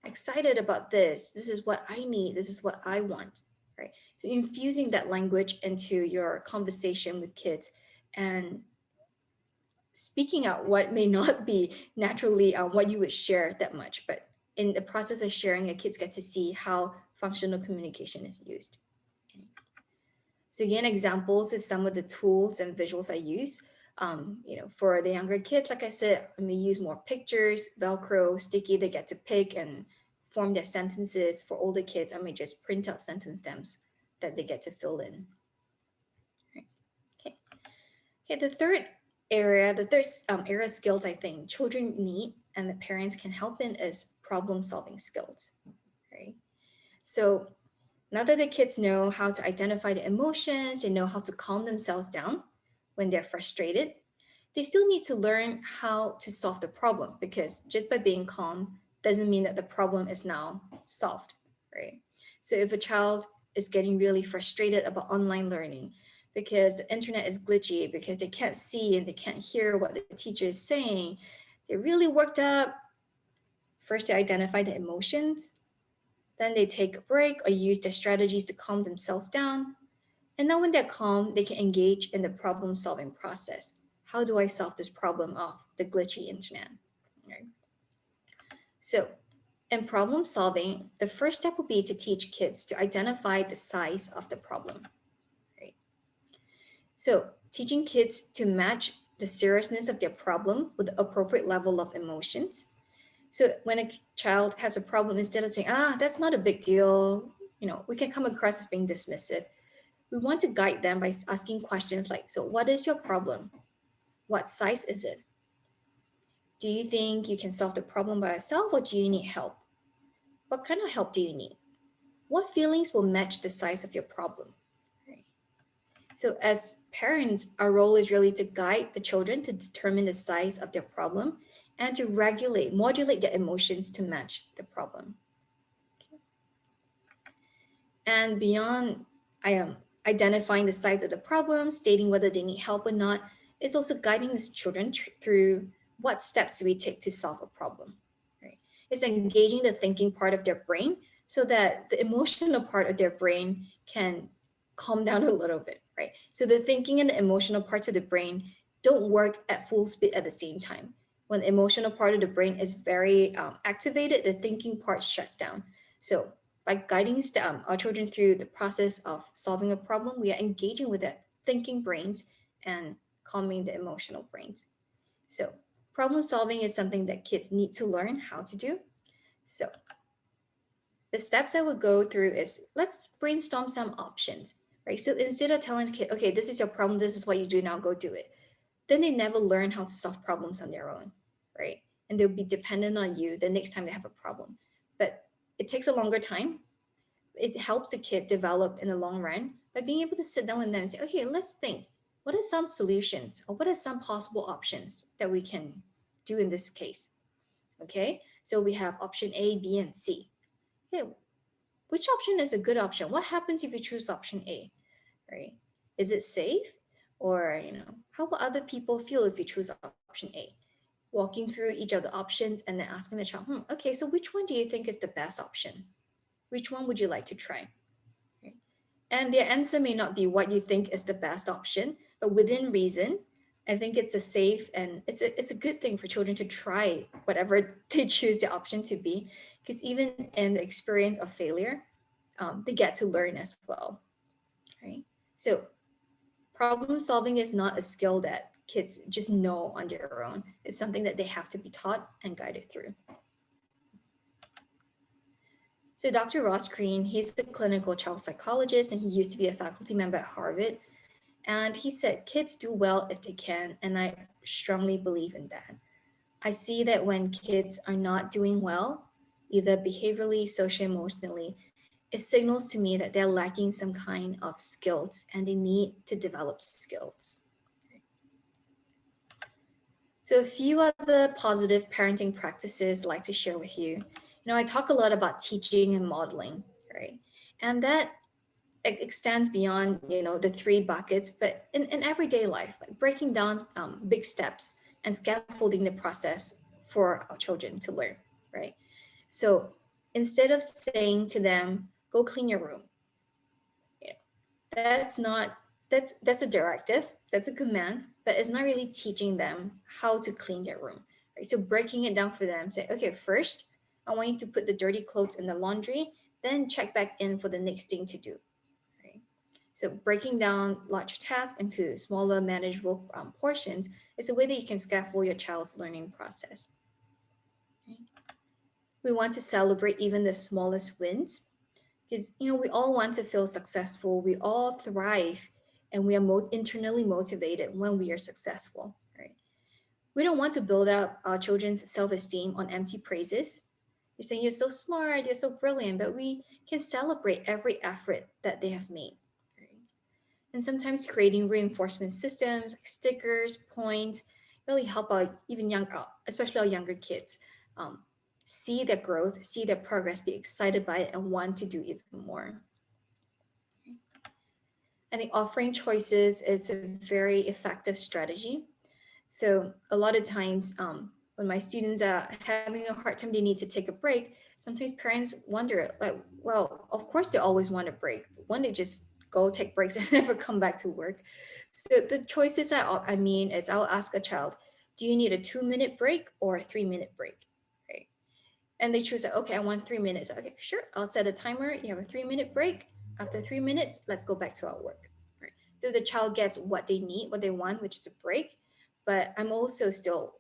[SPEAKER 3] excited about this. This is what I need. This is what I want, right? So infusing that language into your conversation with kids and speaking out what may not be naturally what you would share that much, but in the process of sharing, your kids get to see how functional communication is used. Okay. So again, examples is some of the tools and visuals I use. For the younger kids, like I said, I may use more pictures, Velcro, sticky, they get to pick and form their sentences. For older kids, I may just print out sentence stems that they get to fill in. Right. Okay, the third area of skills I think children need and the parents can help in is problem solving skills, right? So now that the kids know how to identify the emotions, they know how to calm themselves down when they're frustrated, they still need to learn how to solve the problem, because just by being calm doesn't mean that the problem is now solved, right? So if a child is getting really frustrated about online learning because the internet is glitchy, because they can't see and they can't hear what the teacher is saying, they're really worked up. First, they identify the emotions, then they take a break or use their strategies to calm themselves down. And now when they're calm, they can engage in the problem solving process. How do I solve this problem of the glitchy internet? Right. So in problem solving, the first step would be to teach kids to identify the size of the problem. Right. So teaching kids to match the seriousness of their problem with the appropriate level of emotions. So when a child has a problem, instead of saying, that's not a big deal, we can come across as being dismissive. We want to guide them by asking questions like, so what is your problem? What size is it? Do you think you can solve the problem by yourself or do you need help? What kind of help do you need? What feelings will match the size of your problem? Right. So as parents, our role is really to guide the children to determine the size of their problem and to modulate their emotions to match the problem. And beyond identifying the size of the problem, stating whether they need help or not, is also guiding these children through what steps do we take to solve a problem. Right? It's engaging the thinking part of their brain so that the emotional part of their brain can calm down a little bit, right? So the thinking and the emotional parts of the brain don't work at full speed at the same time. When the emotional part of the brain is very activated, the thinking part shuts down. So by guiding our children through the process of solving a problem, we are engaging with their thinking brains and calming the emotional brains. So problem solving is something that kids need to learn how to do. So the steps I would go through is let's brainstorm some options, right? So instead of telling the kid, okay, this is your problem, this is what you do now, go do it. then they never learn how to solve problems on their own, right? And they'll be dependent on you the next time they have a problem. But it takes a longer time. It helps the kid develop in the long run by being able to sit down with them and say, okay, let's think. What are some solutions or what are some possible options that we can do in this case? Okay, so we have option A, B, and C. Okay, which option is a good option? What happens if you choose option A, right? Is it safe? Or, how will other people feel if you choose option A? Walking through each of the options and then asking the child, okay, so which one do you think is the best option? Which one would you like to try? Right? And their answer may not be what you think is the best option, but within reason, I think it's a safe and it's a good thing for children to try whatever they choose the option to be, because even in the experience of failure, they get to learn as well, right? So problem solving is not a skill that kids just know on their own. It's something that they have to be taught and guided through. So Dr. Ross Green, he's a clinical child psychologist and he used to be a faculty member at Harvard. And he said, kids do well if they can. And I strongly believe in that. I see that when kids are not doing well, either behaviorally, socially, emotionally, it signals to me that they're lacking some kind of skills and they need to develop skills. So a few other positive parenting practices I'd like to share with you. I talk a lot about teaching and modeling, right? And that extends beyond, the three buckets, but in everyday life, like breaking down big steps and scaffolding the process for our children to learn, right? So instead of saying to them, go clean your room, that's not, that's a directive, that's a command, but it's not really teaching them how to clean their room, right? So breaking it down for them, say, okay, first, I want you to put the dirty clothes in the laundry, then check back in for the next thing to do. So breaking down large tasks into smaller manageable portions is a way that you can scaffold your child's learning process. Okay. We want to celebrate even the smallest wins because, we all want to feel successful. We all thrive and we are internally motivated when we are successful, right? We don't want to build up our children's self-esteem on empty praises. You're saying you're so smart, you're so brilliant, but we can celebrate every effort that they have made. And sometimes creating reinforcement systems like stickers, points, really help out even especially our younger kids, see their growth, see their progress, be excited by it, and want to do even more. I think offering choices is a very effective strategy. So a lot of times when my students are having a hard time, they need to take a break. Sometimes parents wonder, like, well, of course they always want a break. When they just go take breaks and never come back to work. So the choices I mean is I'll ask a child, do you need a 2-minute break or a 3-minute break? Right? And they choose, okay, I want 3 minutes. Okay, sure. I'll set a timer. You have a 3-minute break. After 3 minutes, let's go back to our work. Right? So the child gets what they need, what they want, which is a break. But I'm also still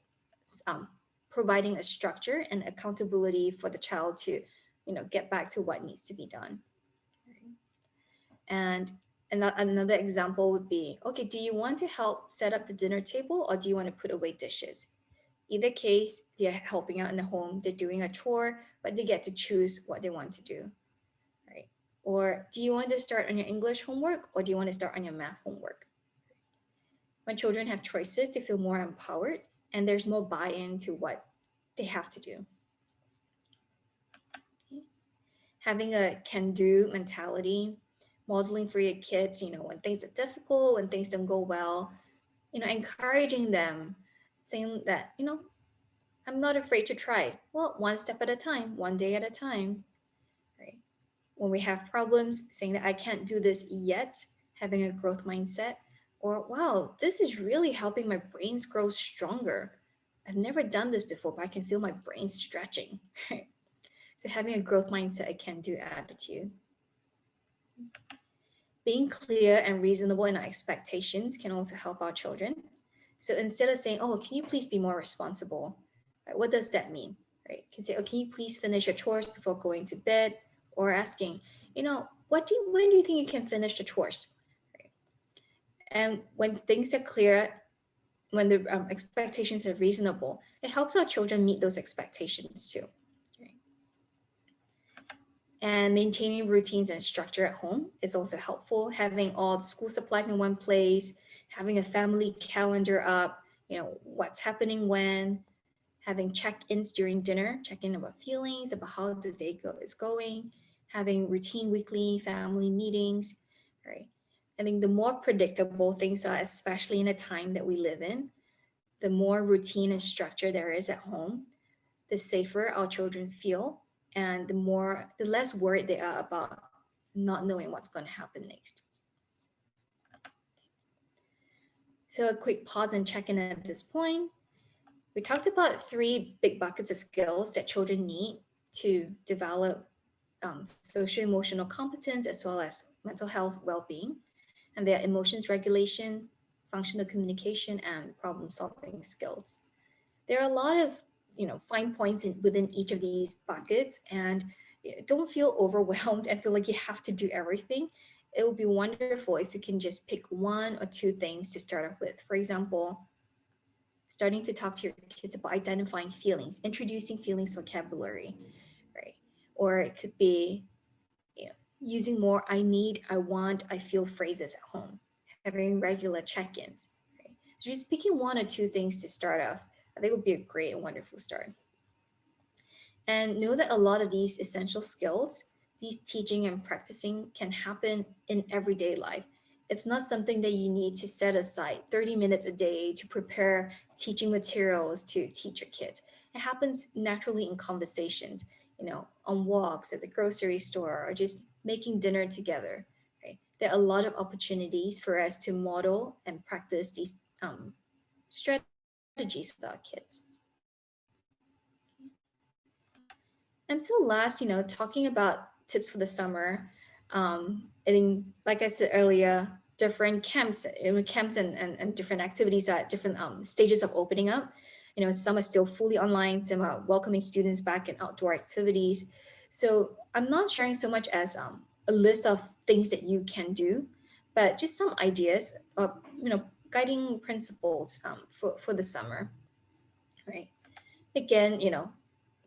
[SPEAKER 3] providing a structure and accountability for the child to, get back to what needs to be done. And another example would be, okay, do you want to help set up the dinner table or do you want to put away dishes? Either case, they're helping out in the home, they're doing a chore, but they get to choose what they want to do, right? Or do you want to start on your English homework or do you want to start on your math homework? When children have choices, they feel more empowered and there's more buy-in to what they have to do. Okay. Having a can-do mentality, modeling for your kids, when things are difficult, when things don't go well, encouraging them, saying that, I'm not afraid to try. Well, one step at a time, one day at a time, right? When we have problems, saying that I can't do this yet, having a growth mindset, or wow, this is really helping my brains grow stronger. I've never done this before, but I can feel my brain stretching, right? So having a growth mindset, a can-do attitude. Being clear and reasonable in our expectations can also help our children. So instead of saying, oh, can you please be more responsible? Right? What does that mean? Right? You can say, oh, can you please finish your chores before going to bed? Or asking, when do you think you can finish the chores? Right? And when things are clear, when the expectations are reasonable, it helps our children meet those expectations too. Right? And maintaining routines and structure at home is also helpful. Having all the school supplies in one place, having a family calendar up, what's happening when, having check-ins during dinner, checking about feelings, about how the day is going, having routine weekly family meetings, right? I think the more predictable things are, especially in a time that we live in, the more routine and structure there is at home, the safer our children feel, and the less worried they are about not knowing what's going to happen next. So a quick pause and check in at this point. We talked about 3 big buckets of skills that children need to develop social emotional competence as well as mental health well-being, and they are emotions regulation, functional communication, and problem solving skills. There are a lot of fine points within each of these buckets, and don't feel overwhelmed and feel like you have to do everything. It would be wonderful if you can just pick 1 or 2 things to start off with. For example, starting to talk to your kids about identifying feelings, introducing feelings vocabulary, right? Or it could be using more I need, I want, I feel phrases at home, having regular check-ins, right? So just picking 1 or 2 things to start off, I think would be a great and wonderful start. And know that a lot of these essential skills, these teaching and practicing can happen in everyday life. It's not something that you need to set aside 30 minutes a day to prepare teaching materials to teach your kids. It happens naturally in conversations, on walks at the grocery store or just making dinner together, right? There are a lot of opportunities for us to model and practice these strategies with our kids. And so last, talking about tips for the summer, I think, like I said earlier, different camps, and different activities at different stages of opening up. Some are still fully online, some are welcoming students back in outdoor activities. So I'm not sharing so much as a list of things that you can do, but just some ideas of, guiding principles for the summer, right? Again,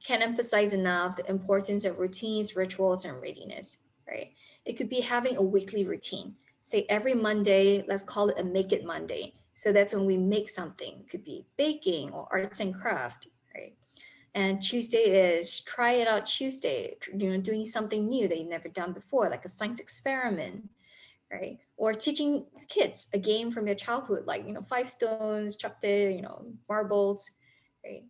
[SPEAKER 3] can't emphasize enough the importance of routines, rituals, and readiness, right? It could be having a weekly routine. Say every Monday, let's call it a Make It Monday. So that's when we make something. It could be baking or arts and craft, right? And Tuesday is Try It Out Tuesday, doing something new that you've never done before, like a science experiment, right? Or teaching kids a game from your childhood, like, 5 stones, chapte, marbles, right?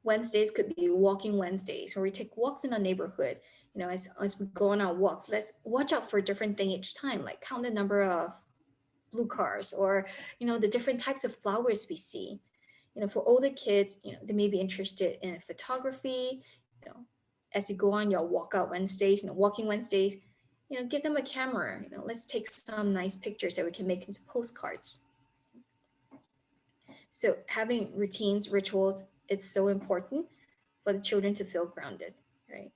[SPEAKER 3] Wednesdays could be walking Wednesdays, where we take walks in our neighborhood. As we go on our walks, let's watch out for a different thing each time, like count the number of blue cars or, the different types of flowers we see. For older kids, they may be interested in photography. As you go on your walkout Wednesdays, walking Wednesdays, give them a camera. Let's take some nice pictures that we can make into postcards. So having routines, rituals, it's so important for the children to feel grounded, right?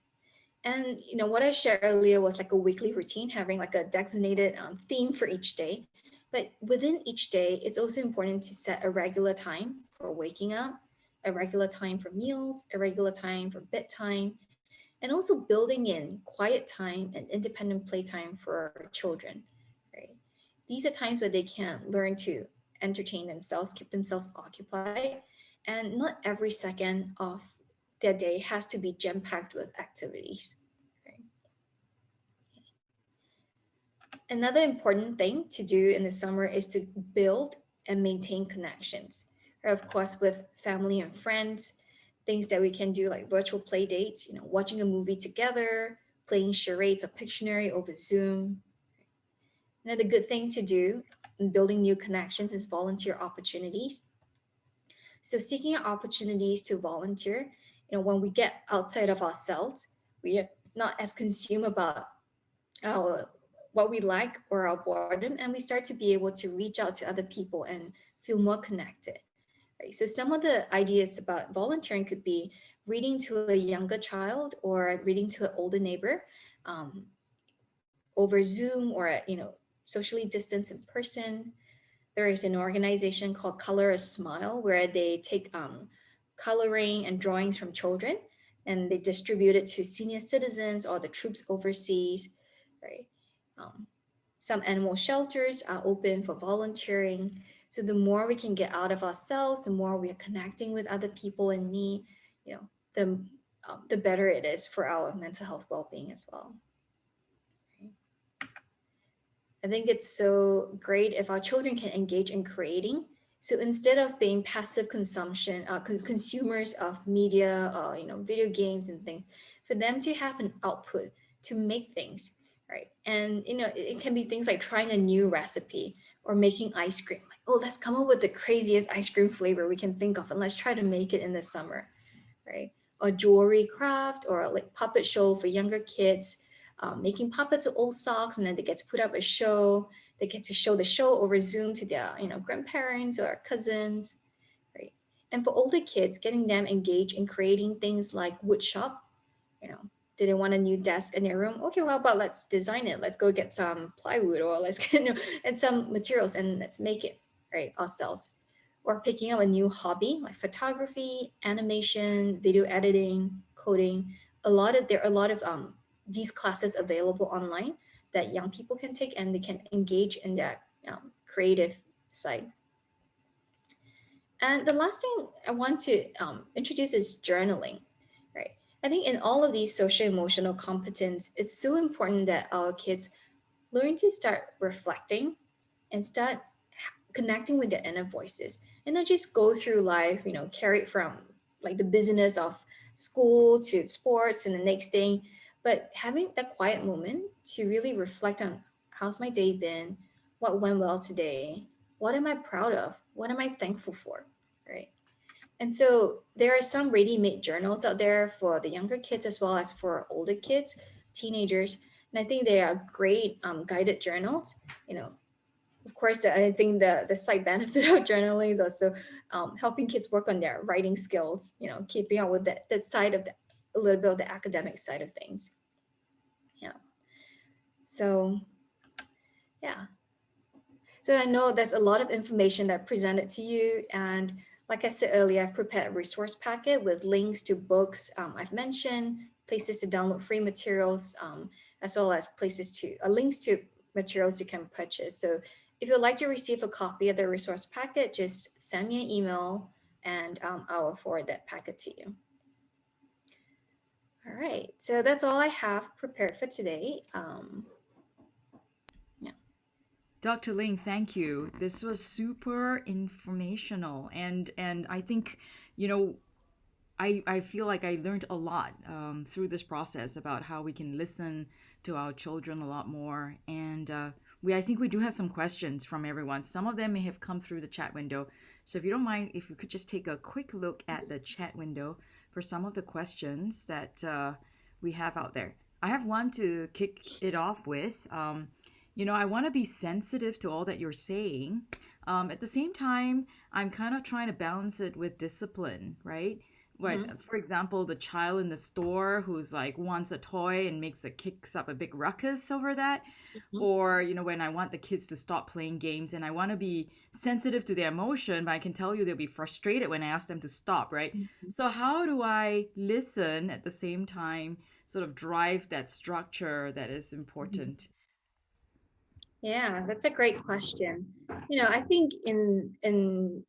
[SPEAKER 3] And what I shared earlier was like a weekly routine, having like a designated theme for each day. But within each day, it's also important to set a regular time for waking up, a regular time for meals, a regular time for bedtime, and also building in quiet time and independent playtime for children, right? These are times where they can learn to entertain themselves, keep themselves occupied, and not every second of their day has to be jam-packed with activities. Okay. Another important thing to do in the summer is to build and maintain connections, or of course with family and friends, things that we can do like virtual play dates, watching a movie together, playing charades or Pictionary over Zoom. Another good thing to do in building new connections is volunteer opportunities. So seeking out opportunities to volunteer, when we get outside of ourselves, we are not as consumed about our what we like or our boredom, and we start to be able to reach out to other people and feel more connected. Right? So some of the ideas about volunteering could be reading to a younger child or reading to an older neighbor over Zoom or socially distanced in person. there is an organization called Color a Smile where they take coloring and drawings from children and they distribute it to senior citizens or the troops overseas, right? Um, some animal shelters are open for volunteering. So the more we can get out of ourselves, the more we are connecting with other people in need, you know, the better it is for our mental health well-being as well. I think it's so great if our children can engage in creating. So instead of being passive consumption, consumers of media, video games and things, for them to have an output to make things, right? And it can be things like trying a new recipe or making ice cream. Like, oh, let's come up with the craziest ice cream flavor we can think of, and let's try to make it in the summer, right? Or jewelry craft, or like puppet show for younger kids, making puppets of old socks, and then they get to put up a show. They get to show the show over Zoom to their grandparents or cousins, right? And for older kids, getting them engaged in creating things like wood shop. Do they want a new desk in their room? Okay, well, but let's design it. Let's go get some plywood, or let's get and some materials, and let's make it right ourselves. Or picking up a new hobby like photography, animation, video editing, coding. There are a lot of these classes available online that young people can take, and they can engage in that creative side. And the last thing I want to introduce is journaling, right? I think in all of these social emotional competence, it's so important that our kids learn to start reflecting and start connecting with their inner voices, and not just go through life, carried from like the busyness of school to sports and the next thing, but having that quiet moment to really reflect on how's my day been, what went well today, what am I proud of, what am I thankful for, right? And so there are some ready-made journals out there for the younger kids as well as for older kids, teenagers, and I think they are great guided journals. Of course, I think the side benefit of journaling is also helping kids work on their writing skills, keeping up with that side of a little bit of the academic side of things. Yeah. So, yeah. So I know there's a lot of information that I presented to you. And like I said earlier, I've prepared a resource packet with links to books I've mentioned, places to download free materials, as well as links to materials you can purchase. So if you'd like to receive a copy of the resource packet, just send me an email and I will forward that packet to you. All right, so that's all I have prepared for today.
[SPEAKER 1] Dr. Ling, thank you. This was super informational, and I think, I feel like I learned a lot through this process about how we can listen to our children a lot more. And I think we do have some questions from everyone. Some of them may have come through the chat window. So if you don't mind, if you could just take a quick look at the chat window for some of the questions that we have out there. I have one to kick it off with. I want to be sensitive to all that you're saying. At the same time, I'm kind of trying to balance it with discipline, right? For example, the child in the store who's like wants a toy and kicks up a big ruckus over that.
[SPEAKER 2] Mhm.
[SPEAKER 1] Or, when I want the kids to stop playing games and I want to be sensitive to their emotion, but I can tell you they'll be frustrated when I ask them to stop, right?
[SPEAKER 2] Mhm.
[SPEAKER 1] So how do I listen at the same time, sort of drive that structure that is important?
[SPEAKER 2] Yeah, that's a great question. I think in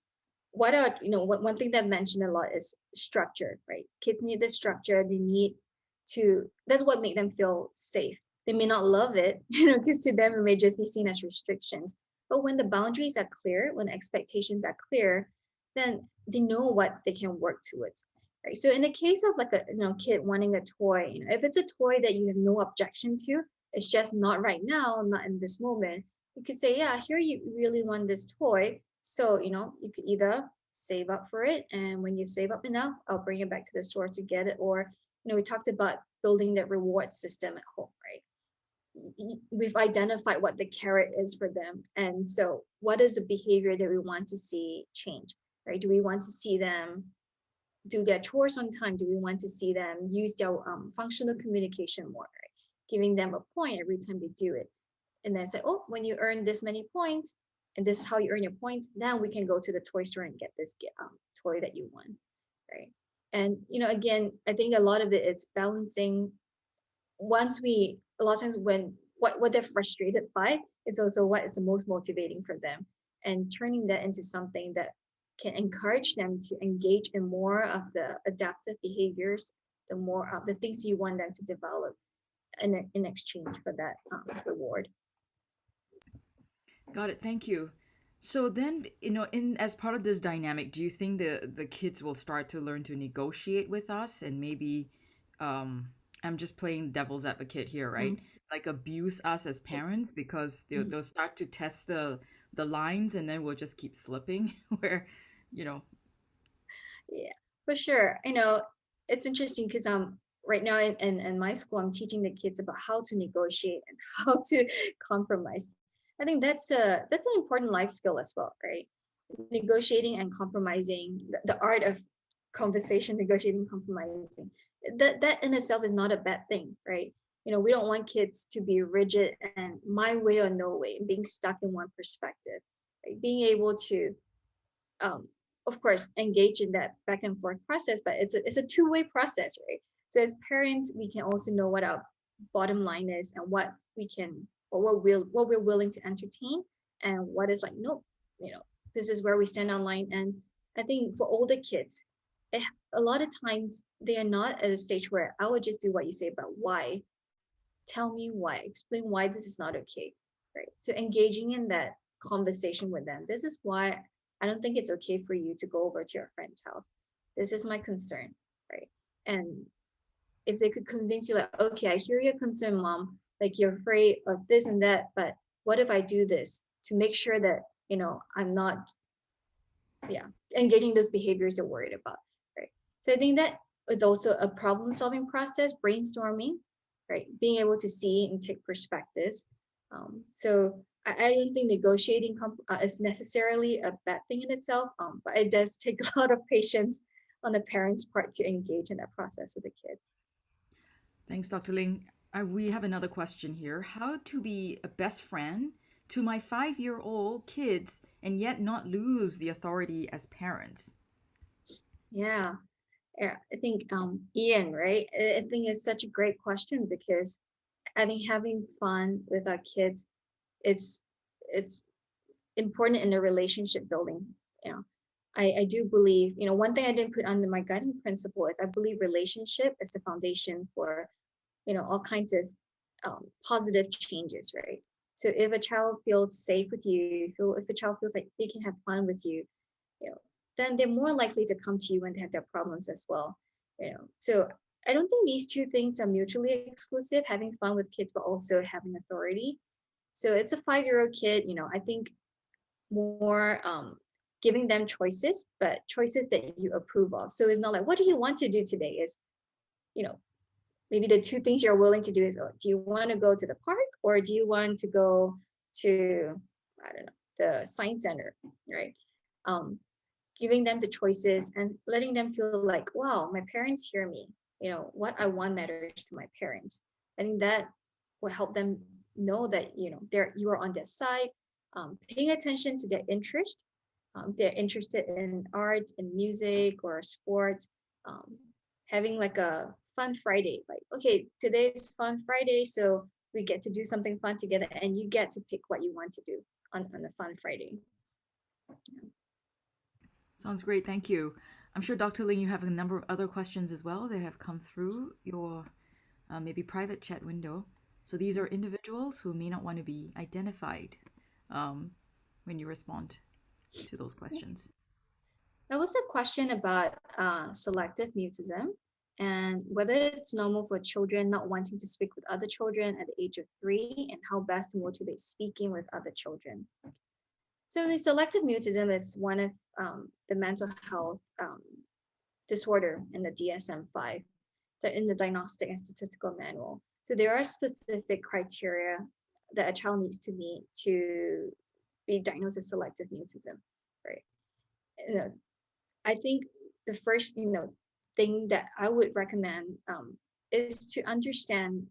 [SPEAKER 2] what are one thing that I mentioned a lot is structure, right? Kids need the structure. They need to. That's what make them feel safe. They may not love it, because to them it may just be seen as restrictions. But when the boundaries are clear, when the expectations are clear, then they know what they can work towards, right? So in the case of like a kid wanting a toy, if it's a toy that you have no objection to, it's just not right now, not in this moment. You could say, yeah, here you really want this toy. So, you could either save up for it, and when you save up enough, I'll bring it back to the store to get it. Or, we talked about building that reward system at home, right? We've identified what the carrot is for them. And so what is the behavior that we want to see change, right? Do we want to see them do their chores on time? Do we want to see them use their functional communication more, right? Giving them a point every time they do it. And then say, oh, when you earn this many points, and this is how you earn your points. Then we can go to the toy store and get this toy that you want, right? And again, I think a lot of it is balancing. A lot of times when what they're frustrated by, it's also what is the most motivating for them, and turning that into something that can encourage them to engage in more of the adaptive behaviors, the more of the things you want them to develop in exchange for that reward.
[SPEAKER 1] Got it. Thank you. So then, in as part of this dynamic, do you think the kids will start to learn to negotiate with us and maybe, um, I'm just playing devil's advocate here, right?
[SPEAKER 2] Mm.
[SPEAKER 1] Like abuse us as parents because they'll,
[SPEAKER 2] Mm.
[SPEAKER 1] they'll start to test the lines and then we'll just keep slipping where, you know,
[SPEAKER 2] Yeah, for sure. It's interesting because right now in my school, I'm teaching the kids about how to negotiate and how to compromise. I think that's an important life skill as well, right? Negotiating and compromising, the art of conversation, negotiating, compromising. That in itself is not a bad thing, right? We don't want kids to be rigid and my way or no way, being stuck in one perspective. Right? Being able to um, of course engage in that back and forth process, but it's a two-way process, right? So as parents, we can also know what our bottom line is and what we can, or what we're willing to entertain, and what is like, nope, this is where we stand online. And I think for older kids, it, a lot of times they are not at a stage where I would just do what you say, but why? Tell me why, explain why this is not okay, right? So engaging in that conversation with them, this is why I don't think it's okay for you to go over to your friend's house, this is my concern, right? And if they could convince you, like, okay, I hear your concern, mom, like you're afraid of this and that, but what if I do this to make sure that I'm not, yeah, engaging those behaviors they're worried about, right? So I think that it's also a problem solving process, brainstorming, right? Being able to see and take perspectives. So I don't think negotiating is necessarily a bad thing in itself, but it does take a lot of patience on the parents' part to engage in that process with the kids.
[SPEAKER 1] thanks, Dr. Ling. We have another question here. How to be a best friend to my 5-year-old kids and yet not lose the authority as parents?
[SPEAKER 2] Yeah, yeah. I think Ian, right? I think it's such a great question because I think having fun with our kids, it's it's important in the relationship building. You know, I do believe, one thing I didn't put under my guiding principle is I believe relationship is the foundation for, all kinds of positive changes, right? So if a child feels safe with you, if a child feels like they can have fun with you, you know, then they're more likely to come to you when they have their problems as well. So I don't think these two things are mutually exclusive, having fun with kids, but also having authority. So it's a 5-year-old kid, I think more giving them choices, but choices that you approve of. So it's not like, what do you want to do today? Is, you know, maybe the two things you're willing to do is, do you want to go to the park or do you want to go to, I don't know, the science center, right? Um, Giving them the choices and letting them feel like, wow, my parents hear me. What I want matters to my parents. I think that will help them know that, you are on their side, paying attention to their interest. They're interested in art and music or sports, um, having like a fun Friday, like, okay, today's fun Friday, so we get to do something fun together and you get to pick what you want to do on a fun Friday.
[SPEAKER 1] Sounds great. Thank you. I'm sure, Dr. Ling, you have a number of other questions as well that have come through your maybe private chat window. So these are individuals who may not want to be identified um, when you respond to those questions.
[SPEAKER 2] There was a question about selective mutism and whether it's normal for children not wanting to speak with other children at the age of 3 and how best to motivate speaking with other children. So selective mutism is one of the mental health disorder in the DSM-5, in the Diagnostic and Statistical Manual. So there are specific criteria that a child needs to meet to be diagnosed as selective mutism, right? I think the first, thing that I would recommend is to understand,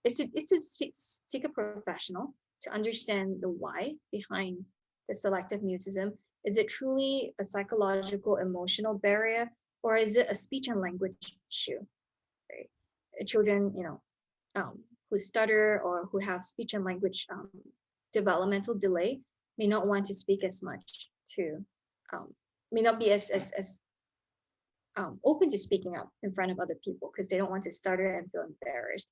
[SPEAKER 2] is to seek a professional to understand the why behind the selective mutism, is it truly a psychological emotional barrier, or is it a speech and language issue? Right? Children, who stutter or who have speech and language developmental delay may not want to speak as much to, may not be as open to speaking up in front of other people because they don't want to stutter and feel embarrassed.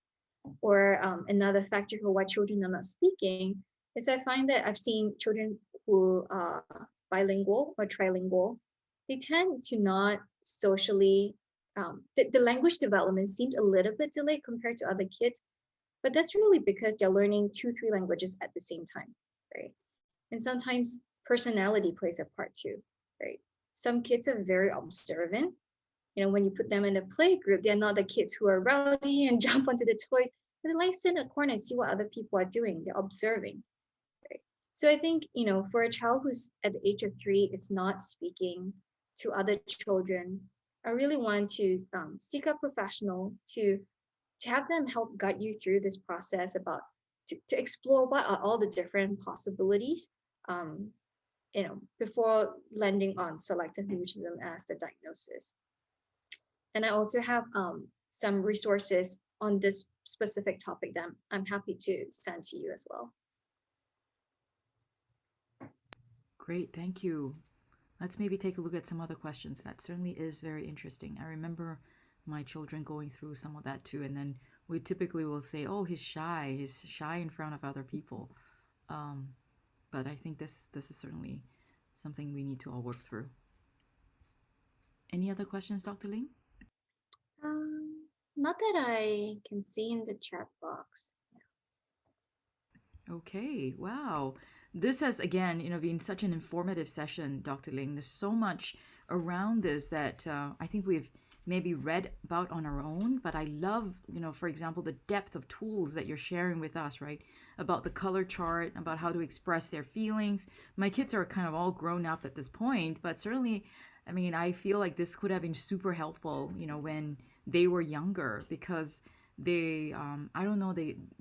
[SPEAKER 2] Or another factor for why children are not speaking is I find that I've seen children who are bilingual or trilingual, they tend to not socially, the language development seems a little bit delayed compared to other kids, but that's really because they're learning 2, 3 languages at the same time, right? And sometimes personality plays a part too, right? Some kids are very observant. When you put them in a play group, they're not the kids who are rowdy and jump onto the toys, but they like sit in a corner and see what other people are doing. They're observing, right? So I think, for a child who's at the age of 3, it's not speaking to other children, I really want to seek a professional to have them help guide you through this process about to explore what are all the different possibilities, before landing on selective mutism as the diagnosis. And I also have some resources on this specific topic that I'm happy to send to you as well.
[SPEAKER 1] Great, thank you. Let's maybe take a look at some other questions. That certainly is very interesting. I remember my children going through some of that too, and then we typically will say, "Oh, he's shy. He's shy in front of other people." But I think this is certainly something we need to all work through. Any other questions, Dr. Ling?
[SPEAKER 2] Not that I can see in the chat box.
[SPEAKER 1] Okay, wow. This has again, been such an informative session, Dr. Ling. There's so much around this that I think we've maybe read about on our own, but I love, for example, the depth of tools that you're sharing with us, right? About the color chart, about how to express their feelings. My kids are kind of all grown up at this point, but certainly, I feel like this could have been super helpful, when they were younger, because they I don't know,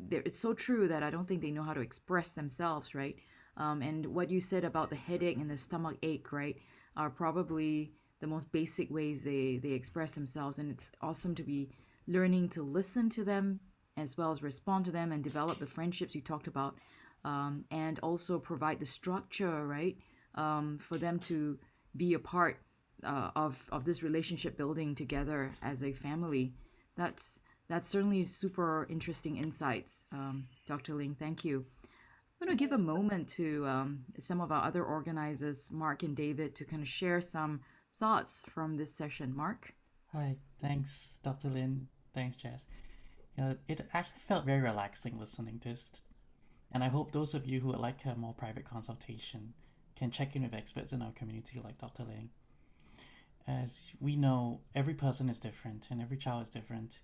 [SPEAKER 1] it's so true that I don't think they know how to express themselves, right? And what you said about the headache and the stomach ache, right, are probably the most basic ways they express themselves. And it's awesome to be learning to listen to them as well as respond to them and develop the friendships you talked about, and also provide the structure, right, for them to be a part of this relationship building together as a family. That's certainly super interesting insights, Dr. Ling. Thank you. I'm going to give a moment to some of our other organizers, Mark and David, to kind of share some thoughts from this session. Mark?
[SPEAKER 4] Hi, thanks, Dr. Lin. Thanks, Jess. It actually felt very relaxing listening to this, and I hope those of you who would like a more private consultation can check in with experts in our community like Dr. Ling. As we know, every person is different and every child is different.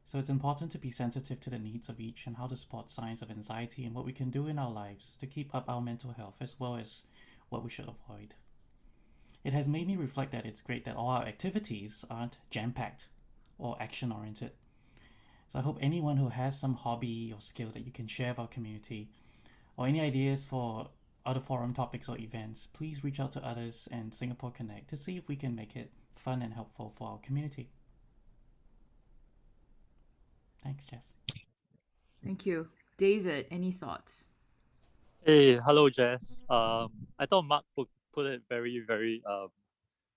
[SPEAKER 4] So it's important to be sensitive to the needs of each and how to spot signs of anxiety and what we can do in our lives to keep up our mental health as well as what we should avoid. It has made me reflect that it's great that all our activities aren't jam-packed or action-oriented. So I hope anyone who has some hobby or skill that you can share with our community, or any ideas for other forum topics or events, please reach out to others and SingaporeConnect to see if we can make it fun and helpful for our community. Thanks, Jess.
[SPEAKER 1] Thank you. David, any thoughts?
[SPEAKER 5] Hey, hello, Jess. I thought Mark put it very, very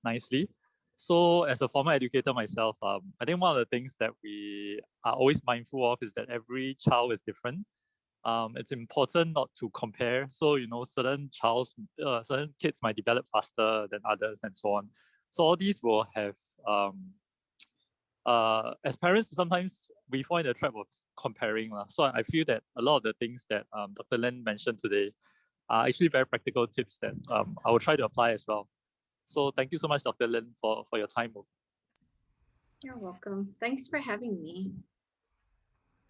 [SPEAKER 5] nicely. So, as a former educator myself, I think one of the things that we are always mindful of is that every child is different. It's important not to compare. So, certain kids might develop faster than others, and so on. So, all these will have as parents, sometimes we fall in the trap of comparing. So I feel that a lot of the things that Dr. Len mentioned today are actually very practical tips that I will try to apply as well. So thank you so much, Dr. Len, for your time.
[SPEAKER 2] You're welcome. Thanks for having me.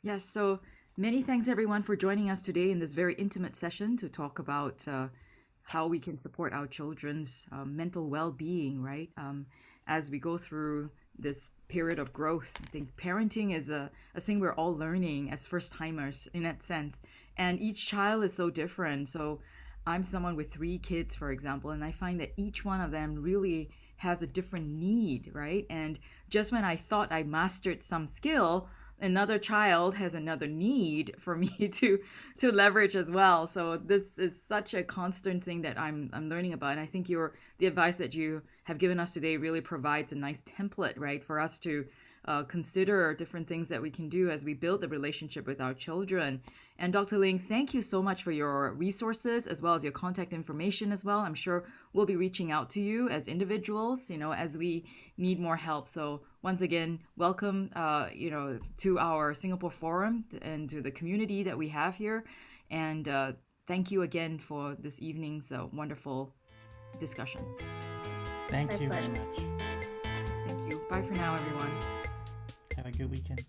[SPEAKER 1] Yes, so many thanks everyone for joining us today in this very intimate session to talk about how we can support our children's mental well-being, right? As we go through this period of growth. I think parenting is a thing we're all learning as first timers in that sense. And each child is so different. So I'm someone with 3 kids, for example, and I find that each one of them really has a different need, right? And just when I thought I mastered some skill, another child has another need for me to leverage as well. So this is such a constant thing that I'm learning about. And I think the advice that you have given us today really provides a nice template, right, for us to consider different things that we can do as we build the relationship with our children. And Dr. Ling, thank you so much for your resources as well as your contact information as well. I'm sure we'll be reaching out to you as individuals, as we need more help. So once again, welcome, to our Singapore Forum and to the community that we have here. And thank you again for this evening's wonderful discussion.
[SPEAKER 4] Thank
[SPEAKER 2] My
[SPEAKER 4] you very
[SPEAKER 2] pleasure.
[SPEAKER 4] much.
[SPEAKER 1] Thank you. Bye for now, everyone.
[SPEAKER 4] Have a good weekend.